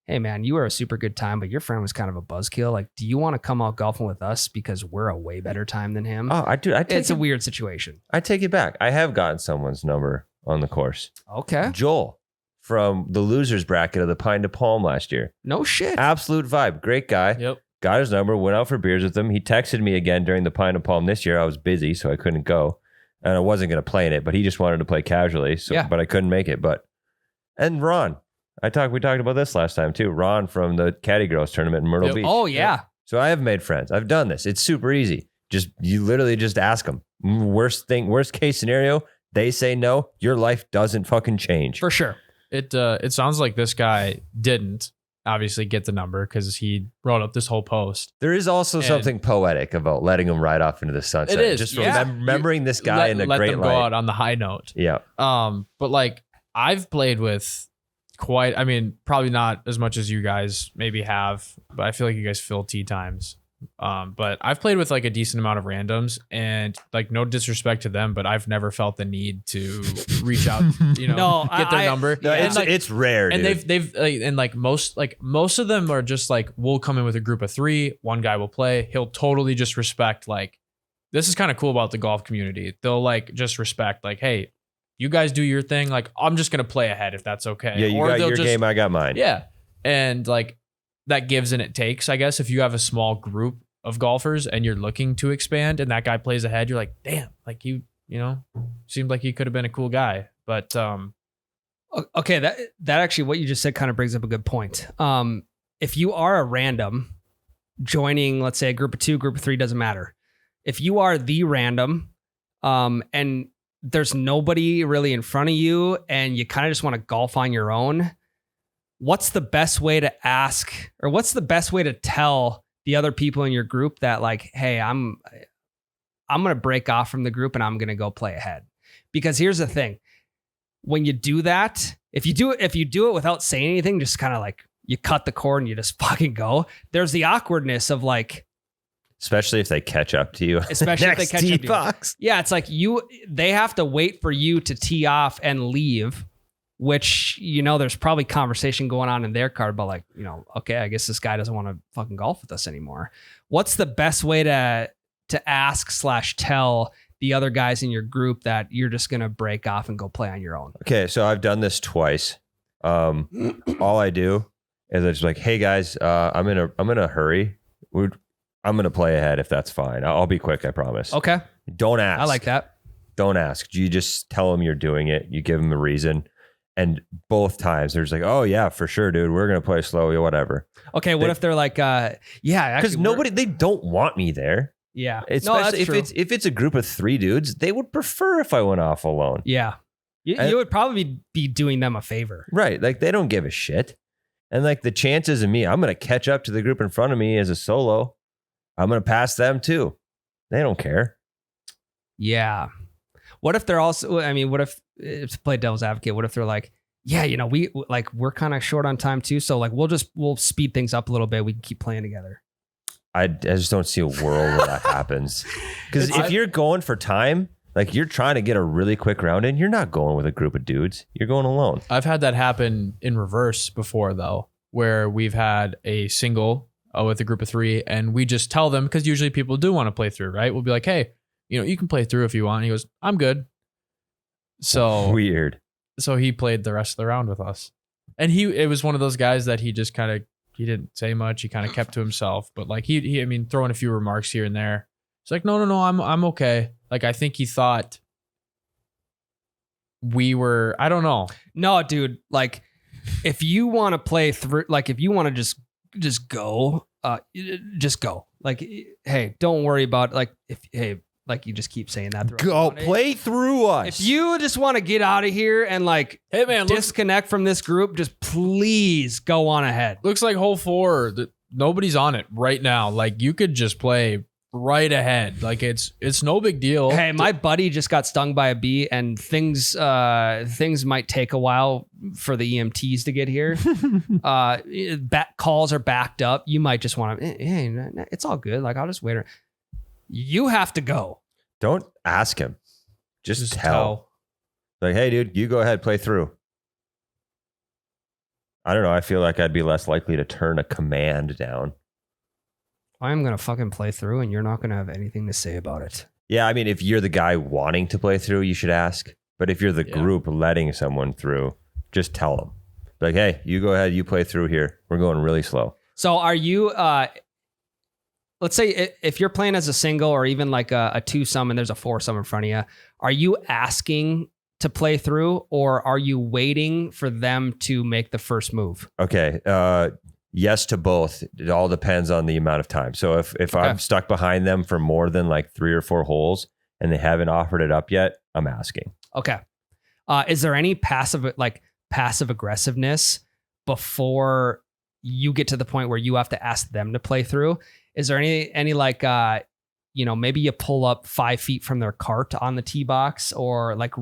hey man, you were a super good time, but your friend was kind of a buzzkill. Like, do you want to come out golfing with us because we're a way better time than him? Oh, It's a weird situation. I take it back. I have gotten someone's number on the course. Okay. Joel from the losers bracket of the Pine to Palm last year. No shit. Absolute vibe. Great guy. Yep. got his number, went out for beers with him. He texted me again during the Pine and Palm this year. I was busy, so I couldn't go. And I wasn't going to play in it, but he just wanted to play casually. So, Yeah. But I couldn't make it. And Ron, we talked about this last time too. Ron from the Caddy Girls tournament in Myrtle Beach. Oh, yeah. So I have made friends. I've done this. It's super easy. You literally just ask them. Worst case scenario, they say no. Your life doesn't fucking change. For sure. It sounds like this guy didn't obviously get the number because he wrote up this whole post. There is also something poetic about letting him ride off into the sunset. It is, just yeah. remembering this guy in a let great them light. go out on the high note. Yeah. But like I've played with probably not as much as you guys maybe have, but I feel like you guys fill tee times. But I've played with like a decent amount of randoms, and like no disrespect to them, but I've never felt the need to reach out, get their number. No, it's rare, and dude. they've and most of them are just like, we'll come in with a group of 3, one guy will play, he'll totally just respect, like, this is kind of cool about the golf community. They'll like just respect, like, hey, you guys do your thing, like I'm just gonna play ahead if that's okay. Yeah, you got your game, I got mine. Yeah. And like that gives and it takes, I guess. If you have a small group of golfers and you're looking to expand and that guy plays ahead, you're like, damn, like you seemed like he could have been a cool guy. But okay, that actually what you just said kind of brings up a good point. If you are a random joining, let's say a group of 2, group of 3, doesn't matter. If you are the random, and there's nobody really in front of you and you kind of just want to golf on your own, what's the best way to ask, or what's the best way to tell the other people in your group that, like, hey, I'm going to break off from the group and I'm going to go play ahead? Because here's the thing. When you do that, if you do it without saying anything, just kind of like you cut the cord and you just fucking go, there's the awkwardness of like, especially if they catch up to you. Especially if they catch up to box. you. Yeah, it's like they have to wait for you to tee off and leave, which, there's probably conversation going on in their card, but like, okay, I guess this guy doesn't want to fucking golf with us anymore. What's the best way to ask/tell the other guys in your group that you're just going to break off and go play on your own? Okay, so I've done this twice. All I do is I just like, hey guys, I'm in a hurry. I'm going to play ahead if that's fine. I'll be quick, I promise. Okay. Don't ask. I like that. Don't ask. You just tell them you're doing it. You give them a reason. And both times they're just like, oh yeah, for sure, dude. We're going to play slow, whatever. Okay. What if they're like, yeah, because they don't want me there. Yeah. Especially if it's a group of 3 dudes, they would prefer if I went off alone. Yeah. You would probably be doing them a favor. Right. Like they don't give a shit. And like the chances of me, I'm going to catch up to the group in front of me as a solo. I'm going to pass them too. They don't care. Yeah. What if they're also, what if, to play devil's advocate, what if they're like, yeah, we're kind of short on time too. So like, we'll speed things up a little bit. We can keep playing together. I just don't see a world where that happens. Because if you're going for time, like you're trying to get a really quick round in, you're not going with a group of dudes. You're going alone. I've had that happen in reverse before though, where we've had a single with a group of 3 and we just tell them, because usually people do want to play through, right? We'll be like, hey, you can play through if you want. And he goes, I'm good. So weird. So he played the rest of the round with us. And it was one of those guys that he just he didn't say much. He kind of kept to himself, but like he throwing a few remarks here and there. It's like, no, I'm okay. Like, I think he thought we were, I don't know. No, dude, like if you want to play through, like if you want to just go, just go. Like, hey, don't worry about like like you just keep saying that. Go play through us. If you just want to get out of here and like, hey man, disconnect from this group, just please go on ahead. Looks like hole 4, nobody's on it right now. Like you could just play right ahead. Like it's no big deal. Hey, my buddy just got stung by a bee and things might take a while for the EMTs to get here. Calls are backed up. You might just want to, hey, it's all good. Like I'll just wait. You have to go. Don't ask him. Just tell. Like, hey, dude, you go ahead, play through. I don't know. I feel like I'd be less likely to turn a command down. I'm going to fucking play through and you're not going to have anything to say about it. Yeah, I mean, if you're the guy wanting to play through, you should ask. But if you're the group letting someone through, just tell them. Like, hey, you go ahead, you play through here. We're going really slow. So are you, let's say if you're playing as a single or even like a twosome and there's a foursome in front of you, are you asking to play through or are you waiting for them to make the first move? Okay. Yes to both. It all depends on the amount of time. So if I'm stuck behind them for more than like 3 or 4 holes and they haven't offered it up yet, I'm asking. Okay. Is there any passive aggressiveness before you get to the point where you have to ask them to play through? Is there any like, maybe you pull up 5 feet from their cart on the tee box or like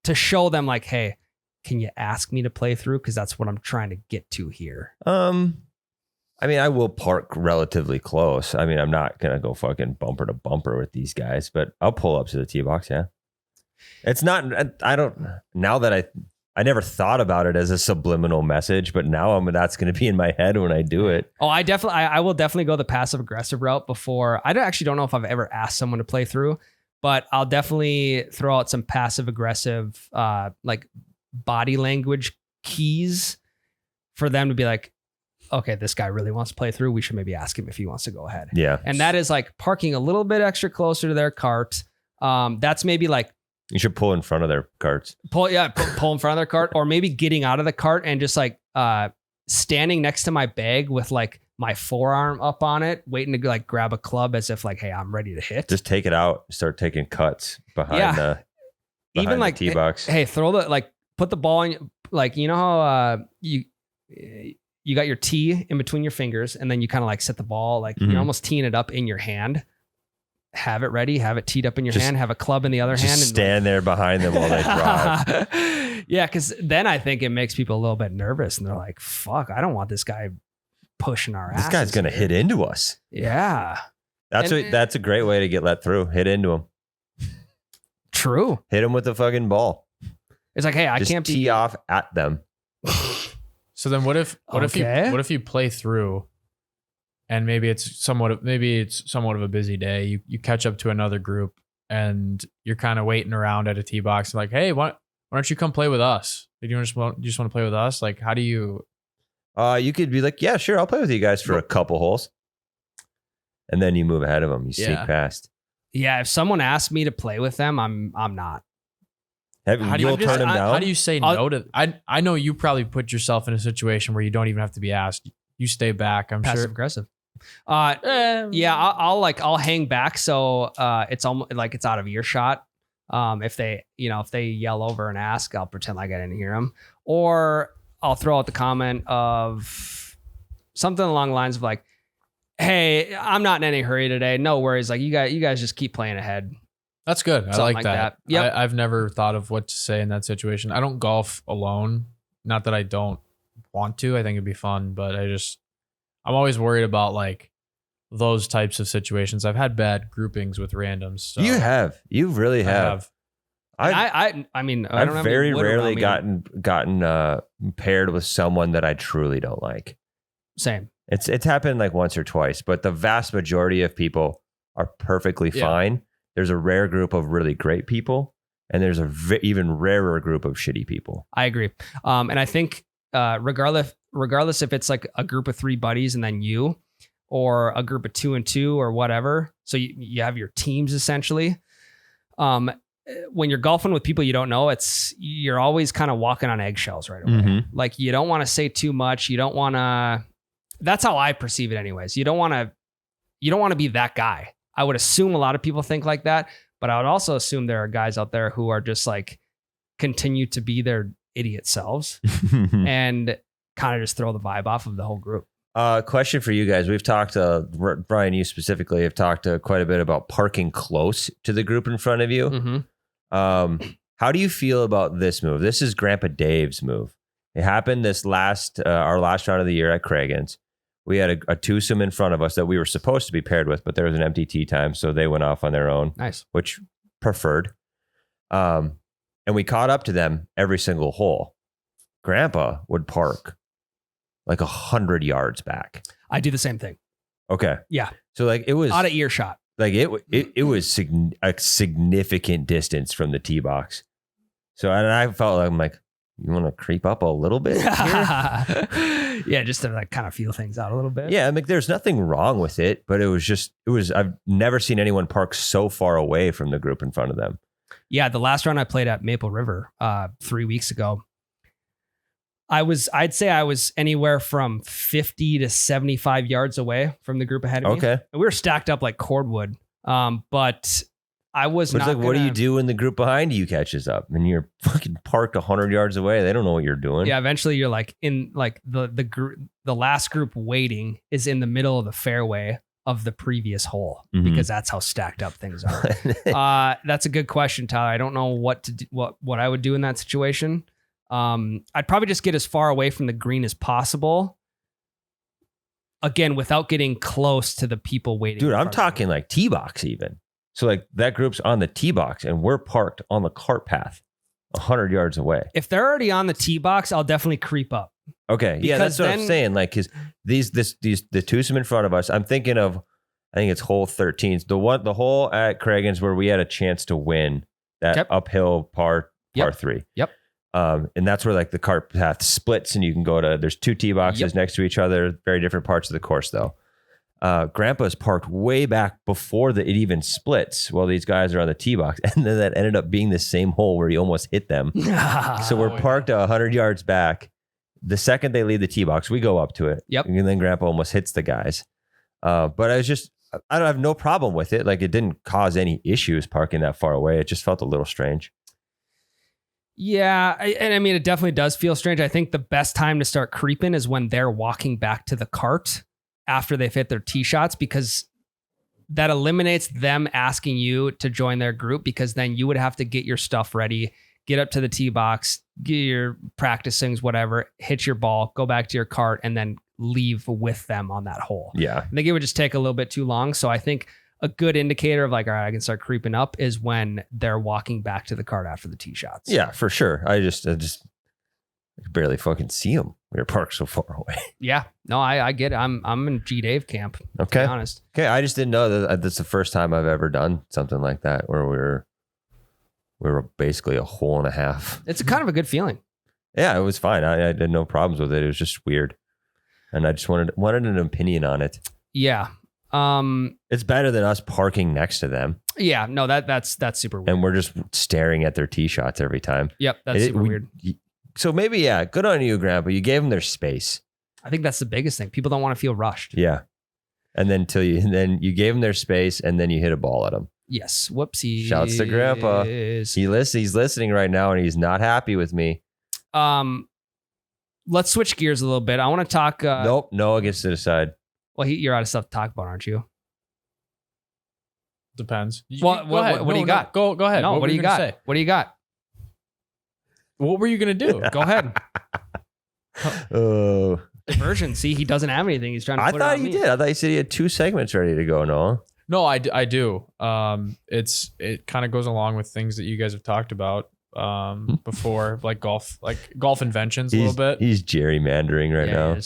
to show them like, hey, can you ask me to play through? Cause that's what I'm trying to get to here. I mean, I will park relatively close. I mean, I'm not going to go fucking bumper to bumper with these guys, but I'll pull up to the tee box. Yeah. It's not, now that I never thought about it as a subliminal message, but now that's going to be in my head when I do it. Oh, I will definitely go the passive aggressive route before. I actually don't know if I've ever asked someone to play through, but I'll definitely throw out some passive aggressive, like body language keys for them to be like, okay, this guy really wants to play through. We should maybe ask him if he wants to go ahead. Yeah. And that is like parking a little bit extra closer to their cart. That's maybe like, you should pull in front of their carts. Pull in front of their cart, or maybe getting out of the cart and just like standing next to my bag with like my forearm up on it, waiting to like grab a club as if like, hey, I'm ready to hit. Just take it out, start taking cuts behind even like the tee box. Hey, put the ball in, like, you know how you got your tee in between your fingers and then you kind of like set the ball, like you're almost teeing it up in your hand. Have it ready, have it teed up in your hand, have a club in the other hand. And stand there behind them while they drive. Yeah, because then I think it makes people a little bit nervous and they're like, fuck, I don't want this guy pushing our ass. This guy's going to hit into us. Yeah. That's a great way to get let through. Hit into him. True. Hit him with the fucking ball. It's like, hey, I just can't tee off at them. So then what if you play through and maybe it's somewhat of a busy day. You catch up to another group and you're kind of waiting around at a tee box like, hey, why don't you come play with us? Do you just want to play with us? Like, how do you? You could be like, yeah, sure, I'll play with you guys for a couple holes, and then you move ahead of them. You sneak past. Yeah, if someone asks me to play with them, I'm not. How do you say no to? I know you probably put yourself in a situation where you don't even have to be asked. You stay back. I'm passive sure. Aggressive. Yeah, I'll hang back so it's almost like it's out of earshot. If they yell over and ask, I'll pretend like I didn't hear them, or I'll throw out the comment of something along the lines of like, "Hey, I'm not in any hurry today. No worries. Like you guys just keep playing ahead." That's good. I like that. Yep. I've never thought of what to say in that situation. I don't golf alone. Not that I don't want to. I think it'd be fun, but I'm always worried about like those types of situations. I've had bad groupings with randoms. So You really have. I mean, I don't I've very rarely gotten paired with someone that I truly don't like. Same. It's happened like once or twice, but the vast majority of people are perfectly fine. There's a rare group of really great people, and there's a even rarer group of shitty people. I agree. And I think regardless if it's like a group of 3 buddies and then you, or a group of 2 and 2 or whatever. So you have your teams essentially. When you're golfing with people you don't know, you're always kind of walking on eggshells right away. Mm-hmm. Like you don't want to say too much. You don't want to. That's how I perceive it, anyways. You don't want to be that guy. I would assume a lot of people think like that, but I would also assume there are guys out there who are just like continue to be their idiot selves and kind of just throw the vibe off of the whole group. Question for you guys. We've talked, Brian, you specifically have talked quite a bit about parking close to the group in front of you. Mm-hmm. How do you feel about this move? This is Grandpa Dave's move. It happened our last round of the year at Craigan's. We had a twosome in front of us that we were supposed to be paired with, but there was an empty tee time, so they went off on their own. Nice. Which preferred. And we caught up to them every single hole. Grandpa would park like 100 yards back. I do the same thing. Okay. Yeah. So like it was out of earshot. Like it was a significant distance from the tee box. So and I felt like I'm like, you want to creep up a little bit here? Yeah, just to like kind of feel things out a little bit. Yeah, I mean, there's nothing wrong with it, but it was, I've never seen anyone park so far away from the group in front of them. Yeah, the last round I played at Maple River 3 weeks ago, I'd say I was anywhere from 50 to 75 yards away from the group ahead of me. Okay. And we were stacked up like cordwood. But I was But not it's like, what do you do when the group behind you catches up and you're fucking parked 100 yards away? They don't know what you're doing. Yeah, eventually you're like in like the last group waiting is in the middle of the fairway of the previous hole because that's how stacked up things are. That's a good question, Tyler. I don't know what to do, what I would do in that situation. I'd probably just get as far away from the green as possible. Again, without getting close to the people waiting. Dude, I'm talking like tee box even. So like that group's on the tee box and we're parked on the cart path 100 yards away. If they're already on the tee box, I'll definitely creep up. Okay. Yeah, that's what I'm saying. Like, cause the twosome in front of us, I'm thinking of, I think it's hole 13. The hole at Craigan's where we had a chance to win that uphill par 3. Yep. And that's where like the cart path splits and you can go to, there's 2 tee boxes next to each other, very different parts of the course though. Grandpa's parked way back before it even splits while these guys are on the tee box. And then that ended up being the same hole where he almost hit them. So we're parked 100 yards back. The second they leave the tee box, we go up to it. Yep. And then Grandpa almost hits the guys. But I don't have no problem with it. Like it didn't cause any issues parking that far away. It just felt a little strange. Yeah, and I mean, it definitely does feel strange. I think the best time to start creeping is when they're walking back to the cart after they've hit their tee shots, because that eliminates them asking you to join their group, because then you would have to get your stuff ready, get up to the tee box, get your practice things, whatever, hit your ball, go back to your cart, and then leave with them on that hole. Yeah. I think it would just take a little bit too long. So I think a good indicator of like, all right, I can start creeping up is when they're walking back to the cart after the tee shots. Yeah, for sure. I could barely fucking see them. We were parked so far away. Yeah, no, I get it. I'm in G Dave camp. Okay. To be honest. Okay. I just didn't know that that's the first time I've ever done something like that where we were basically a hole and a half. It's a kind of a good feeling. Yeah, it was fine. I had no problems with it. It was just weird. And I just wanted an opinion on it. Yeah. It's better than us parking next to them. Yeah, no, that's super weird. And we're just staring at their tee shots every time. Yep, that's super weird. So maybe, yeah, good on you, Grandpa. You gave them their space. I think that's the biggest thing. People don't want to feel rushed. Yeah. And then you gave them their space and then you hit a ball at them. Yes. Whoopsie. Shouts to Grandpa. He's listening right now and he's not happy with me. Let's switch gears a little bit. I want to talk. Nope. Noah gets to decide. Well, you're out of stuff to talk about, aren't you? Depends. What do you got? Go ahead. No, what do you got? Say? What do you got? What were you going to do? Go ahead. Oh. Diversion. See, he doesn't have anything. He's trying to put it on me. I thought he did. I thought he said he had 2 segments ready to go, Noah. No, I do. It kind of goes along with things that you guys have talked about before, like golf inventions a little bit. He's gerrymandering right now. I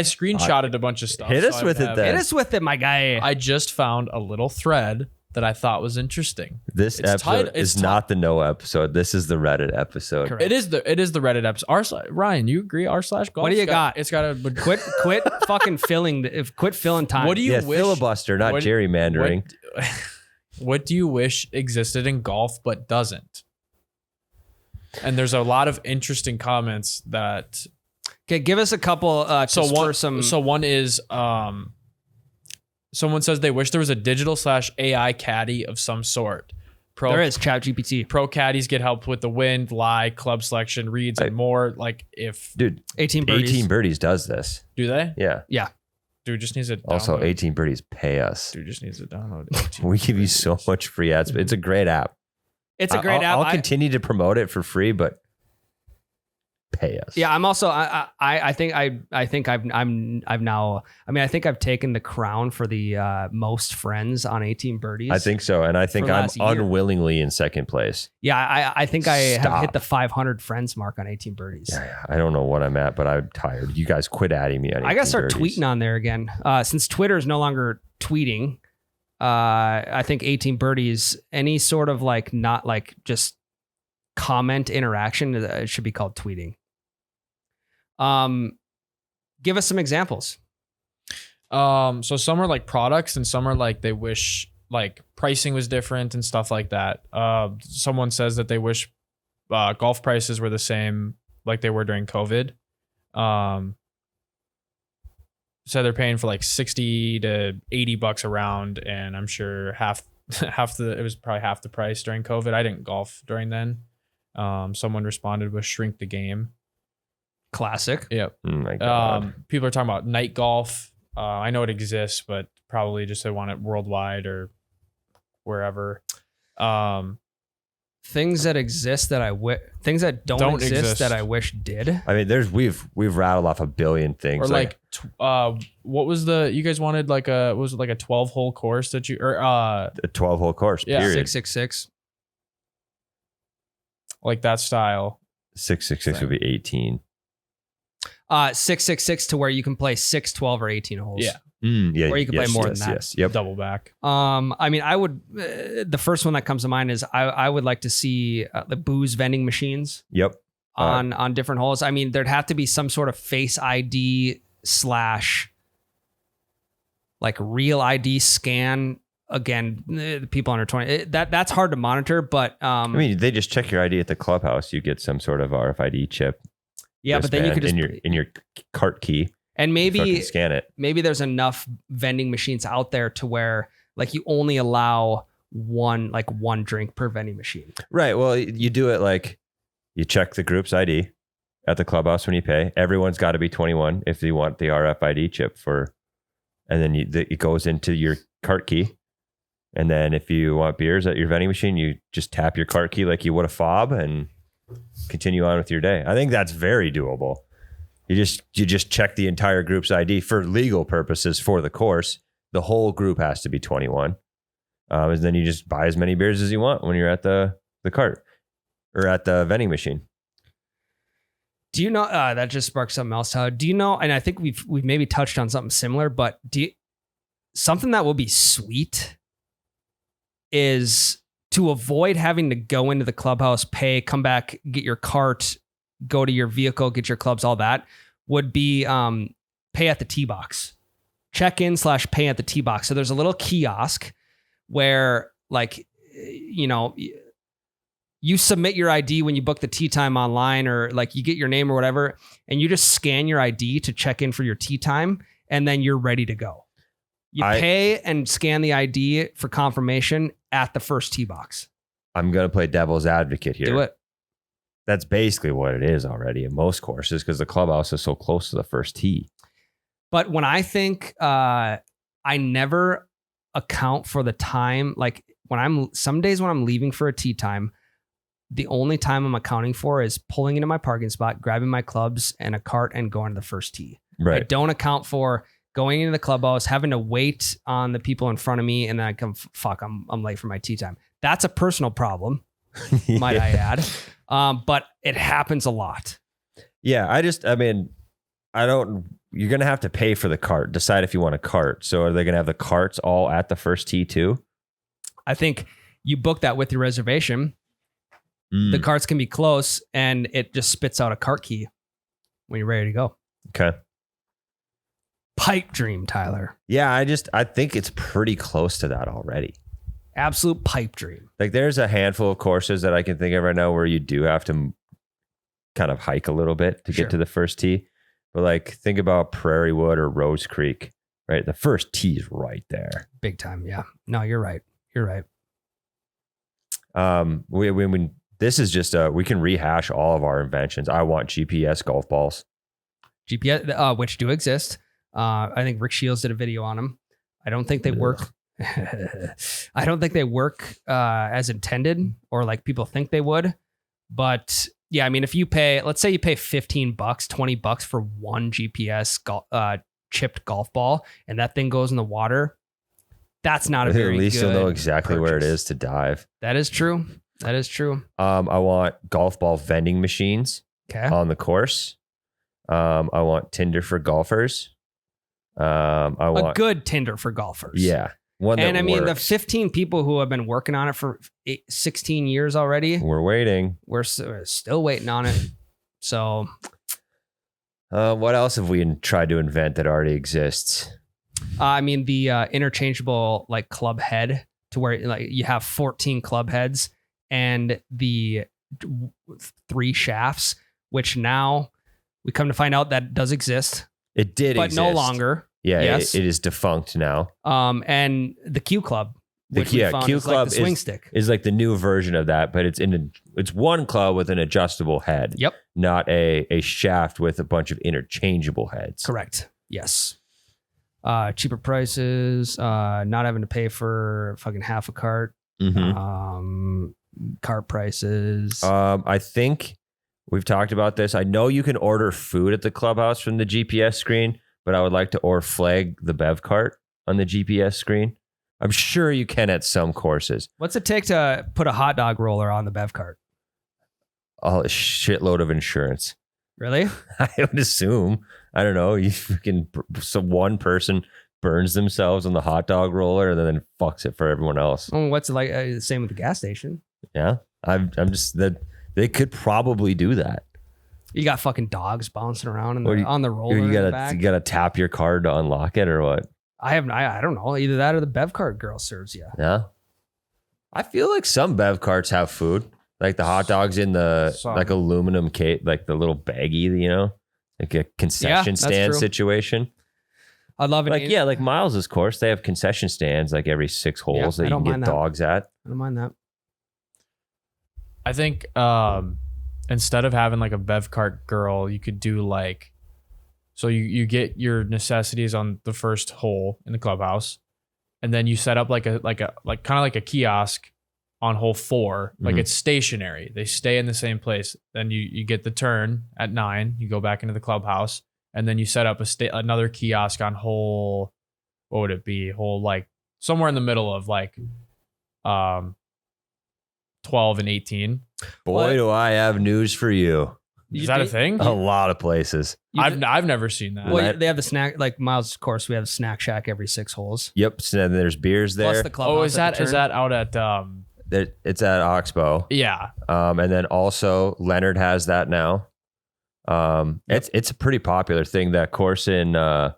screenshotted a bunch of stuff. Hit us with it then. Hit us with it, my guy. I just found a little thread that I thought was interesting. This episode is not the Noah episode. This is the Reddit episode. Correct. It is the Reddit episode. Ryan, you agree? r/golf. What do you got? It's got a quit fucking filling. Quit filling time. What do you wish? Filibuster, not gerrymandering. What do you wish existed in golf but doesn't? And there's a lot of interesting comments that. Okay, give us a couple. One is someone says they wish there was a digital/AI caddy of some sort. There is ChatGPT. Pro caddies get help with the wind, lie, club selection, reads, and more. Like if 18 Birdies does this. Do they? Yeah. Yeah. Dude just needs to download. Also 18 Birdies pay us. Dude just needs to download 18 We give you so much free ads. It's a great app. It's a great app. I'll continue to promote it for free, but pay us. Yeah, I'm also. I think I've taken the crown for the most friends on 18 Birdies. I think so, and I think I'm unwillingly in second place. Yeah, I think I have hit the 500 friends mark on 18 Birdies. Yeah, I don't know what I'm at, but I'm tired. You guys quit adding me on 18 I gotta start birdies. tweeting on there again. Since Twitter is no longer tweeting. I think 18 Birdies, any sort of like not like just comment interaction, it should be called tweeting. Give us some examples. So some are like products and some are like they wish like pricing was different and stuff like that. Someone says that they wish golf prices were the same like they were during COVID. So they're paying for like 60 to 80 bucks a round, and I'm sure it was probably half the price during COVID. I didn't golf during then. Someone responded with shrink the game. Classic. Yep. Oh my God. People are talking about night golf. I know it exists, but probably just they want it worldwide or wherever. Things that exist that things that don't exist that I wish did. I mean, we've rattled off a billion things. Or like what was you guys wanted like was it like a 12-hole course that you a 12-hole course, yeah. period. 666. Like that style. 666 would be 18. 666 to where you can play 6, 12, or 18 holes. Yeah. Yeah. Or you can play more than that. Yes. Yep. Double back. I mean, I would. The first one that comes to mind is I would like to see the booze vending machines. Yep. On different holes. I mean, there'd have to be some sort of Face ID / like real ID scan. Again, the people under 20. That's hard to monitor, but I mean, they just check your ID at the clubhouse. You get some sort of RFID chip. Yeah, but then you could just in your cart key. And maybe scan it. Maybe there's enough vending machines out there to where like you only allow one drink per vending machine. Right. Well, you do it like you check the group's ID at the clubhouse when you pay. Everyone's got to be 21 if you want the RFID chip and then it goes into your cart key. And then if you want beers at your vending machine, you just tap your cart key like you would a fob and continue on with your day. I think that's very doable. You just check the entire group's ID for legal purposes for the course. The whole group has to be 21. And then you just buy as many beers as you want when you're at the cart or at the vending machine. Do you know, that just sparked something else, Tyler. Do you know, and I think we've maybe touched on something similar, but something that will be sweet is to avoid having to go into the clubhouse, pay, come back, get your cart, go to your vehicle, get your clubs, all that would be pay at the tee box. Check in / pay at the tee box. So there's a little kiosk where like, you submit your ID when you book the tee time online or like you get your name or whatever, and you just scan your ID to check in for your tee time, and then you're ready to go. You pay and scan the ID for confirmation at the first tee box. I'm going to play devil's advocate here. Do it. That's basically what it is already in most courses because the clubhouse is so close to the first tee. But when I think I never account for the time, like some days when I'm leaving for a tee time, the only time I'm accounting for is pulling into my parking spot, grabbing my clubs and a cart and going to the first tee. Right. I don't account for going into the clubhouse, having to wait on the people in front of me, and then I come, I'm late for my tee time. That's a personal problem, might I add. But it happens a lot. Yeah, you're going to have to pay for the cart, decide if you want a cart. So are they going to have the carts all at the first tee too? I think you book that with your reservation. The carts can be close and it just spits out a cart key when you're ready to go. Okay. Pipe dream, Tyler. Yeah, I think it's pretty close to that already. Absolute pipe dream. Like there's a handful of courses that I can think of right now where you do have to kind of hike a little bit to get to the first tee. But like think about Prairie Wood or Rose Creek, right? The first tee is right there. Big time. Yeah. No, you're right. You're right. This is just we can rehash all of our inventions. I want GPS golf balls. GPS, which do exist. I think Rick Shields did a video on them. I don't think they work. I don't think they work as intended or like people think they would. But yeah, I mean, if you let's say you pay $15, $20 for one GPS chipped golf ball, and that thing goes in the water, that's not a very good. At least you'll know exactly where it is to dive. That is true. That is true. I want golf ball vending machines on the course. I want Tinder for golfers. I want a good Tinder for golfers. Yeah. one that And I mean, the works. 15 people who have been working on it for 16 years already, We're waiting. we're still waiting on it. So, What else have we tried to invent that already exists? I mean, the interchangeable like club head to where like you have 14 club heads and the 3 shafts, which now we come to find out that does exist, It did but exist. no longer. Yeah, Yes. it is defunct now. And the Q Club, which we found Q is like Club the swing stick. is like the new version of that, but it's one club with an adjustable head. Yep. Not a shaft with a bunch of interchangeable heads. Correct. Yes. Cheaper prices, not having to pay for fucking half a cart. Mhm. Cart prices. I think we've talked about this. I know you can order food at the clubhouse from the GPS screen, but I would like to flag the bev cart on the GPS screen. I'm sure you can at some courses. What's it take to put a hot dog roller on the bev cart? A shitload of insurance. Really? I would assume. I don't know. You so one person burns themselves on the hot dog roller and then fucks it for everyone else. Oh, what's it like? The same with the gas station. Yeah, I'm just that they could probably do that. You got fucking dogs bouncing around Or on the roller. Or in the back. you gotta tap your card to unlock it or what? I don't know. Either that or the bev cart girl serves you. Yeah. I feel like some bev carts have food, like the hot dogs in the Some. like aluminum cake, like the little baggie, like a concession that's stand true. situation. I'd love it. Like Miles's course, they have concession stands like every 6 holes that I you don't can get mind that. dogs at. I don't mind that. I think instead of having like a bev cart girl, you could do like, so you get your necessities on the first hole in the clubhouse, and then you set up like kind of like a kiosk on hole 4. Like Mhm. it's stationary. They stay in the same place. Then you get the turn at 9. You go back into the clubhouse, and then you set up another kiosk on hole. What would it be? Hole like somewhere in the middle of like 12 and 18. Boy, What? do I have news for you. Is that a thing? A lot of places. I've never seen that. Well, they have the snack, like Miles' course. We have a snack shack every 6 holes. Yep. So then there's beers Plus there. the clubhouse. Oh, is at the that turn. out at It's at Oxbow. yeah. And then also Leonard has that now. It's a pretty popular thing. That course in the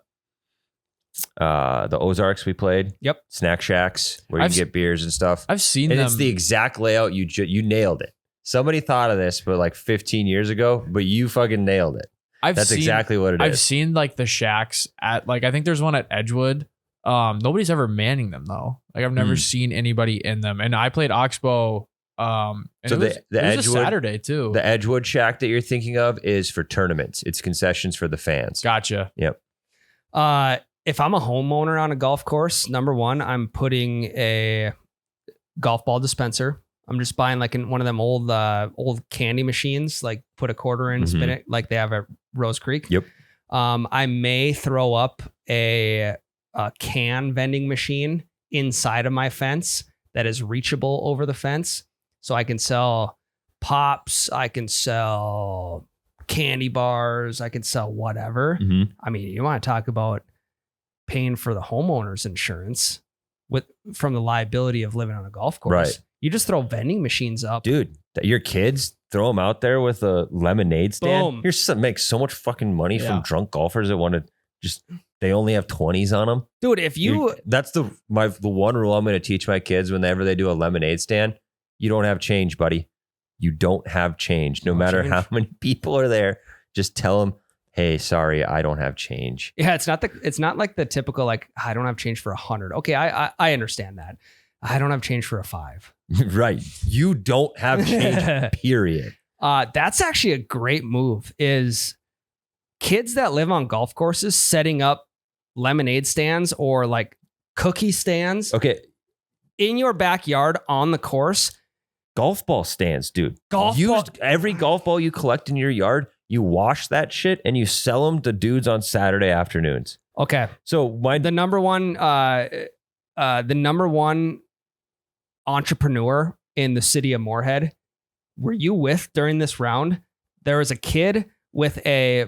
Ozarks we played. Yep. Snack shacks where you I've can get beers and stuff. I've seen And them. it's the exact layout. You nailed it. Somebody thought of this, but like 15 years ago, but you fucking nailed it. That's seen, exactly what it I've is. seen like the shacks at like, I think there's one at Edgewood. Nobody's ever manning them though. Like I've never seen anybody in them. And I played Oxbow. And So it was, the it was a Edgewood- Saturday too. The Edgewood shack that you're thinking of is for tournaments. It's concessions for the fans. Gotcha. If I'm a homeowner on a golf course, number one, I'm putting a golf ball dispenser. I'm just buying like in one of them old candy machines, like put a quarter in, spin it like they have at Rose Creek. Yep. I may throw up a can vending machine inside of my fence that is reachable over the fence. So I can sell pops, I can sell candy bars, I can sell whatever. Mhm. I mean, you want to talk about paying for the homeowner's insurance from the liability of living on a golf course. Right. You just throw vending machines up. Dude, your kids throw them out there with a lemonade stand. Boom. You're make so much fucking money Yeah. from drunk golfers that want to just, they only have 20s on them. Dude, if you That's the one rule I'm going to teach my kids whenever they do a lemonade stand. You don't have change, buddy. You don't have change. No No matter change. how many people are there, just tell them, hey, sorry, I don't have change. yeah, it's not like the typical like I don't have change for 100. Okay, I understand that. I don't have change for a 5. Right. You don't have change, period. That's actually a great move is kids that live on golf courses setting up lemonade stands or like cookie stands Okay. in your backyard on the course. Golf ball stands, dude. Golf ball- Every golf ball you collect in your yard, you wash that shit and you sell them to dudes on Saturday afternoons. Okay. So The number one entrepreneur in the city of Moorhead, were you with during this round? There was a kid with a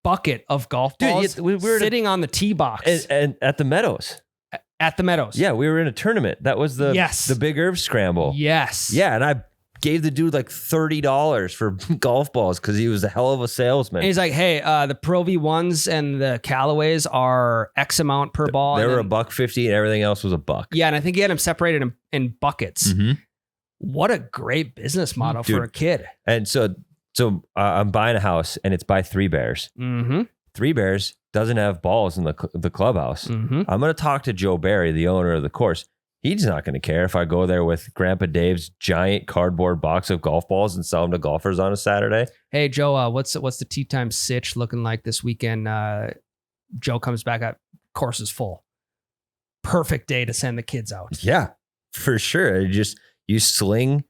bucket of golf Dude, balls we were sitting on the tee box. and at the Meadows. At the Meadows. Yeah, we were in a tournament. That was the Big Irv Scramble. Yes. Yeah, and I gave the dude like $30 for golf balls because he was a hell of a salesman. And he's like, hey, the Pro V1s and the Callaways are X amount per ball. They were $1.50 and everything else was $1. Yeah, and I think he had them separated in buckets. Mm-hmm. What a great business model for a kid. And so I'm buying a house and it's by Three Bears. Mm-hmm. Three Bears doesn't have balls in the clubhouse. Mm-hmm. I'm going to talk to Joe Barry, the owner of the course. He's not going to care if I go there with Grandpa Dave's giant cardboard box of golf balls and sell them to golfers on a Saturday. Hey, Joe, what's the tee time sitch looking like this weekend? Joe comes back at course is full. Perfect day to send the kids out. Yeah, for sure. You sling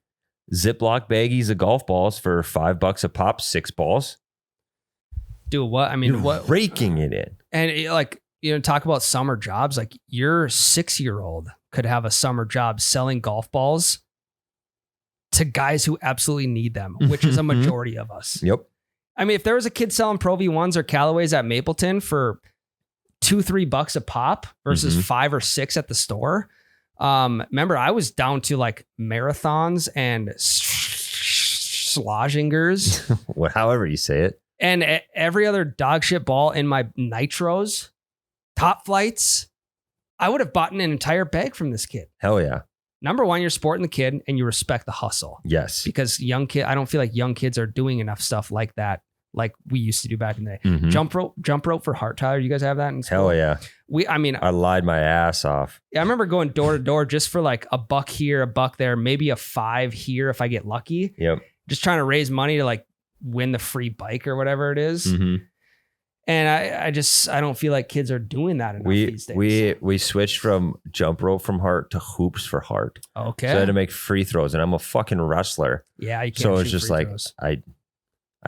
Ziploc baggies of golf balls for $5 a pop, 6 balls. Dude, what? I mean, You're what? raking it in. And talk about summer jobs. Like your 6-year-old could have a summer job selling golf balls to guys who absolutely need them, which is a majority of us. Yep. I mean, if there was a kid selling Pro V1s or Callaways at Mapleton for $2-3 a pop versus 5 or 6 at the store. Remember, I was down to like marathons and Slozingers. However you say it. And every other dog shit ball in my nitros, top flights, I would have bought an entire bag from this kid. Hell yeah. Number one, you're supporting the kid and you respect the hustle. Yes. Because I don't feel like young kids are doing enough stuff like that, like we used to do back in the day. Mm-hmm. Jump rope for heart, Tyler. You guys have that in school? Hell yeah. I lied my ass off. I remember going door to door just for like $1 here, $1 there, maybe a 5 here if I get lucky. Yep. Just trying to raise money to like win the free bike or whatever it is. Mm-hmm. And I don't feel like kids are doing that enough these days. We switched from jump rope from heart to hoops for heart. Okay. So I had to make free throws, and I'm a fucking wrestler. Yeah, you can't. So it's just like throws. I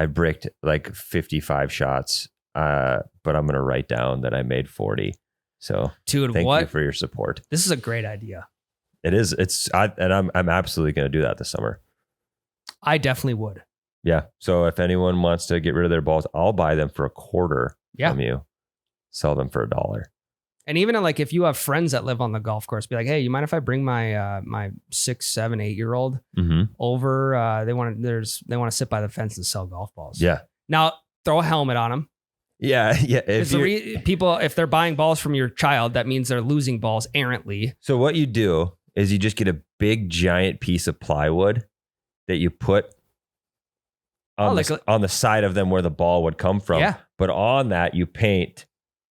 bricked like 55 shots, but I'm gonna write down that I made 40. So dude, thank you for your support. This is a great idea. It is. I'm absolutely gonna do that this summer. I definitely would. Yeah. So if anyone wants to get rid of their balls, I'll buy them for $0.25 from you. Sell them for $1. And even like if you have friends that live on the golf course, be like, hey, you mind if I bring my my 6, 7, 8-year-old over? They want to sit by the fence and sell golf balls. Yeah. Now throw a helmet on them. Yeah. Yeah. If they're buying balls from your child, that means they're losing balls errantly. So what you do is you just get a big giant piece of plywood that you put on the side of them where the ball would come from. Yeah. But on that, you paint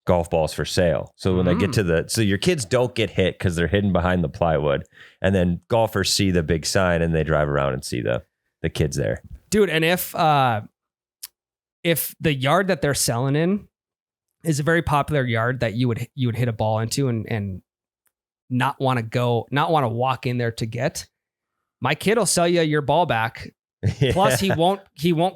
golf balls for sale. So when they get to so your kids don't get hit because they're hidden behind the plywood. And then golfers see the big sign and they drive around and see the kids there. Dude, and if the yard that they're selling in is a very popular yard that you would hit a ball into and not want to walk in there to get, my kid will sell you your ball back. Yeah. Plus, he won't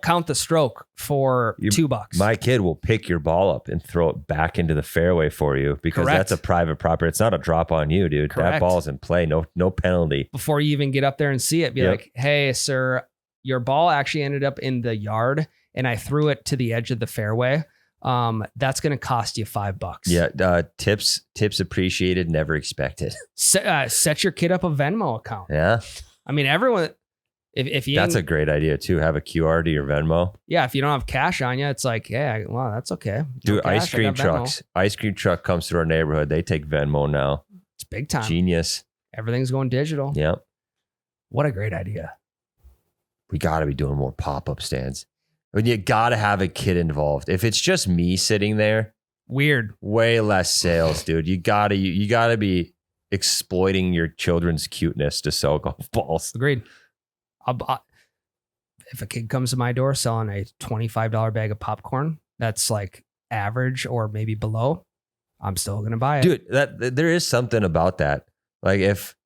count the stroke for $2. My kid will pick your ball up and throw it back into the fairway for you because that's a private property. It's not a drop on you, dude. Correct. That ball's in play. No penalty. Before you even get up there and see it, be like, hey, sir, your ball actually ended up in the yard and I threw it to the edge of the fairway. That's going to cost you $5. Yeah. Tips appreciated, never expected. Set your kid up a Venmo account. Yeah. I mean, everyone... If you that's a great idea too. Have a QR to your Venmo. Yeah, if you don't have cash on you, it's like, yeah, well, that's okay. Dude, ice cream trucks. Ice cream truck comes through our neighborhood. They take Venmo now. It's big time. Genius. Everything's going digital. Yep. What a great idea. We got to be doing more pop-up stands. But you got to have a kid involved. If it's just me sitting there, weird. Way less sales, dude. You got to be exploiting your children's cuteness to sell golf balls. Agreed. If a kid comes to my door selling a $25 bag of popcorn that's like average or maybe below, I'm still going to buy it. Dude, there is something about that. Like if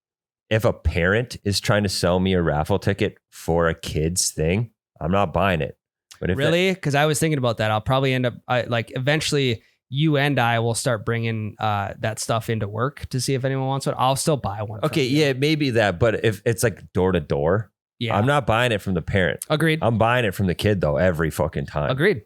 a parent is trying to sell me a raffle ticket for a kid's thing, I'm not buying it. But if really? Because I was thinking about that. I'll probably end up eventually you and I will start bringing that stuff into work to see if anyone wants one. I'll still buy one. Okay, yeah, maybe that. But if it's like door to door, yeah, I'm not buying it from the parent. Agreed. I'm buying it from the kid though every fucking time. Agreed.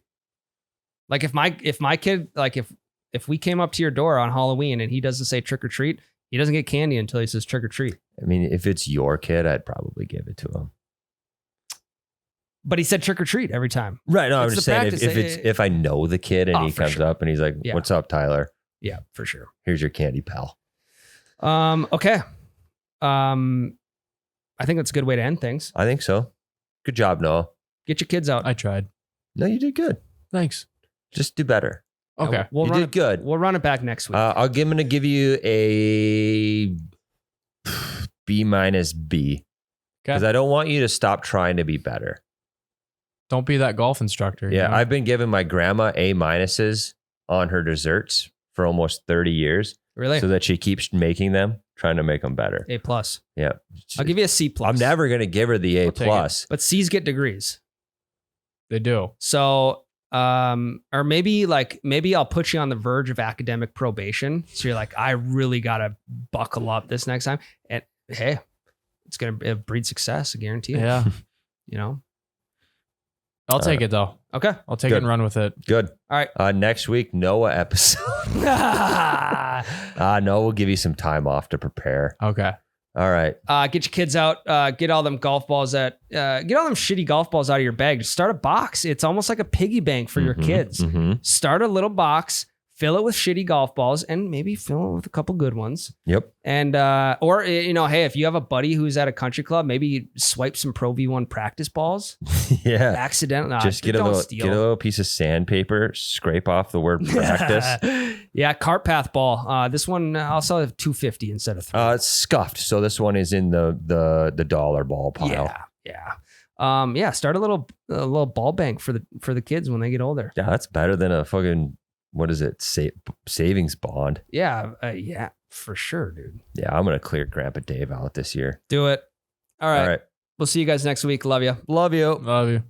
Like if my kid, like if if we came up to your door on Halloween and he doesn't say trick or treat, he doesn't get candy until he says trick or treat. I mean, if it's your kid, I'd probably give it to him. But he said trick or treat every time. Right. No, I'm It's just the saying practice. if I know the kid and Oh, he for comes sure. up and he's like, Yeah. "What's up, Tyler? Yeah, for sure. Here's your candy, pal." Okay. I think that's a good way to end things. I think so. Good job, Noah. Get your kids out. I tried. No, you did good. Thanks. Just do better. Okay. We'll You run did it, good. We'll run it back next week. I'm going to give you a B minus B because I don't want you to stop trying to be better. Don't be that golf instructor. Yeah, you know? I've been giving my grandma A minuses on her desserts for almost 30 years Really? so that she keeps making them, trying to make them better. A plus. Yeah. I'll give you a C plus. I'm never going to give her the A I'll take plus. But C's get degrees. They do. So, or maybe I'll put you on the verge of academic probation. So you're like, I really got to buckle up this next time. And hey, it's going to breed success. I guarantee it. Yeah. You know? I'll take it though. Okay. I'll take Good. it and run with it. Good. All right. Next week, Noah episode. Noah will give you some time off to prepare. Okay. All right. Get your kids out. Get all them golf balls get all them shitty golf balls out of your bag. Just start a box. It's almost like a piggy bank for your kids. Mm-hmm. Start a little box, fill it with shitty golf balls, and maybe fill it with a couple good ones. Yep. And or hey, if you have a buddy who's at a country club, maybe swipe some Pro V1 practice balls. Yeah. Accidentally, Just get a little piece of sandpaper, scrape off the word practice. Yeah, cart path ball. This one I'll sell it $250 instead of $3. It's scuffed, so this one is in the dollar ball pile. Yeah. Start a little ball bank for the kids when they get older. Yeah, that's better than a fucking what is it? Savings bond. Yeah, for sure, dude. Yeah, I'm gonna clear Grandpa Dave out this year. Do it. All right. All right. We'll see you guys next week. Love you. Love you. Love you.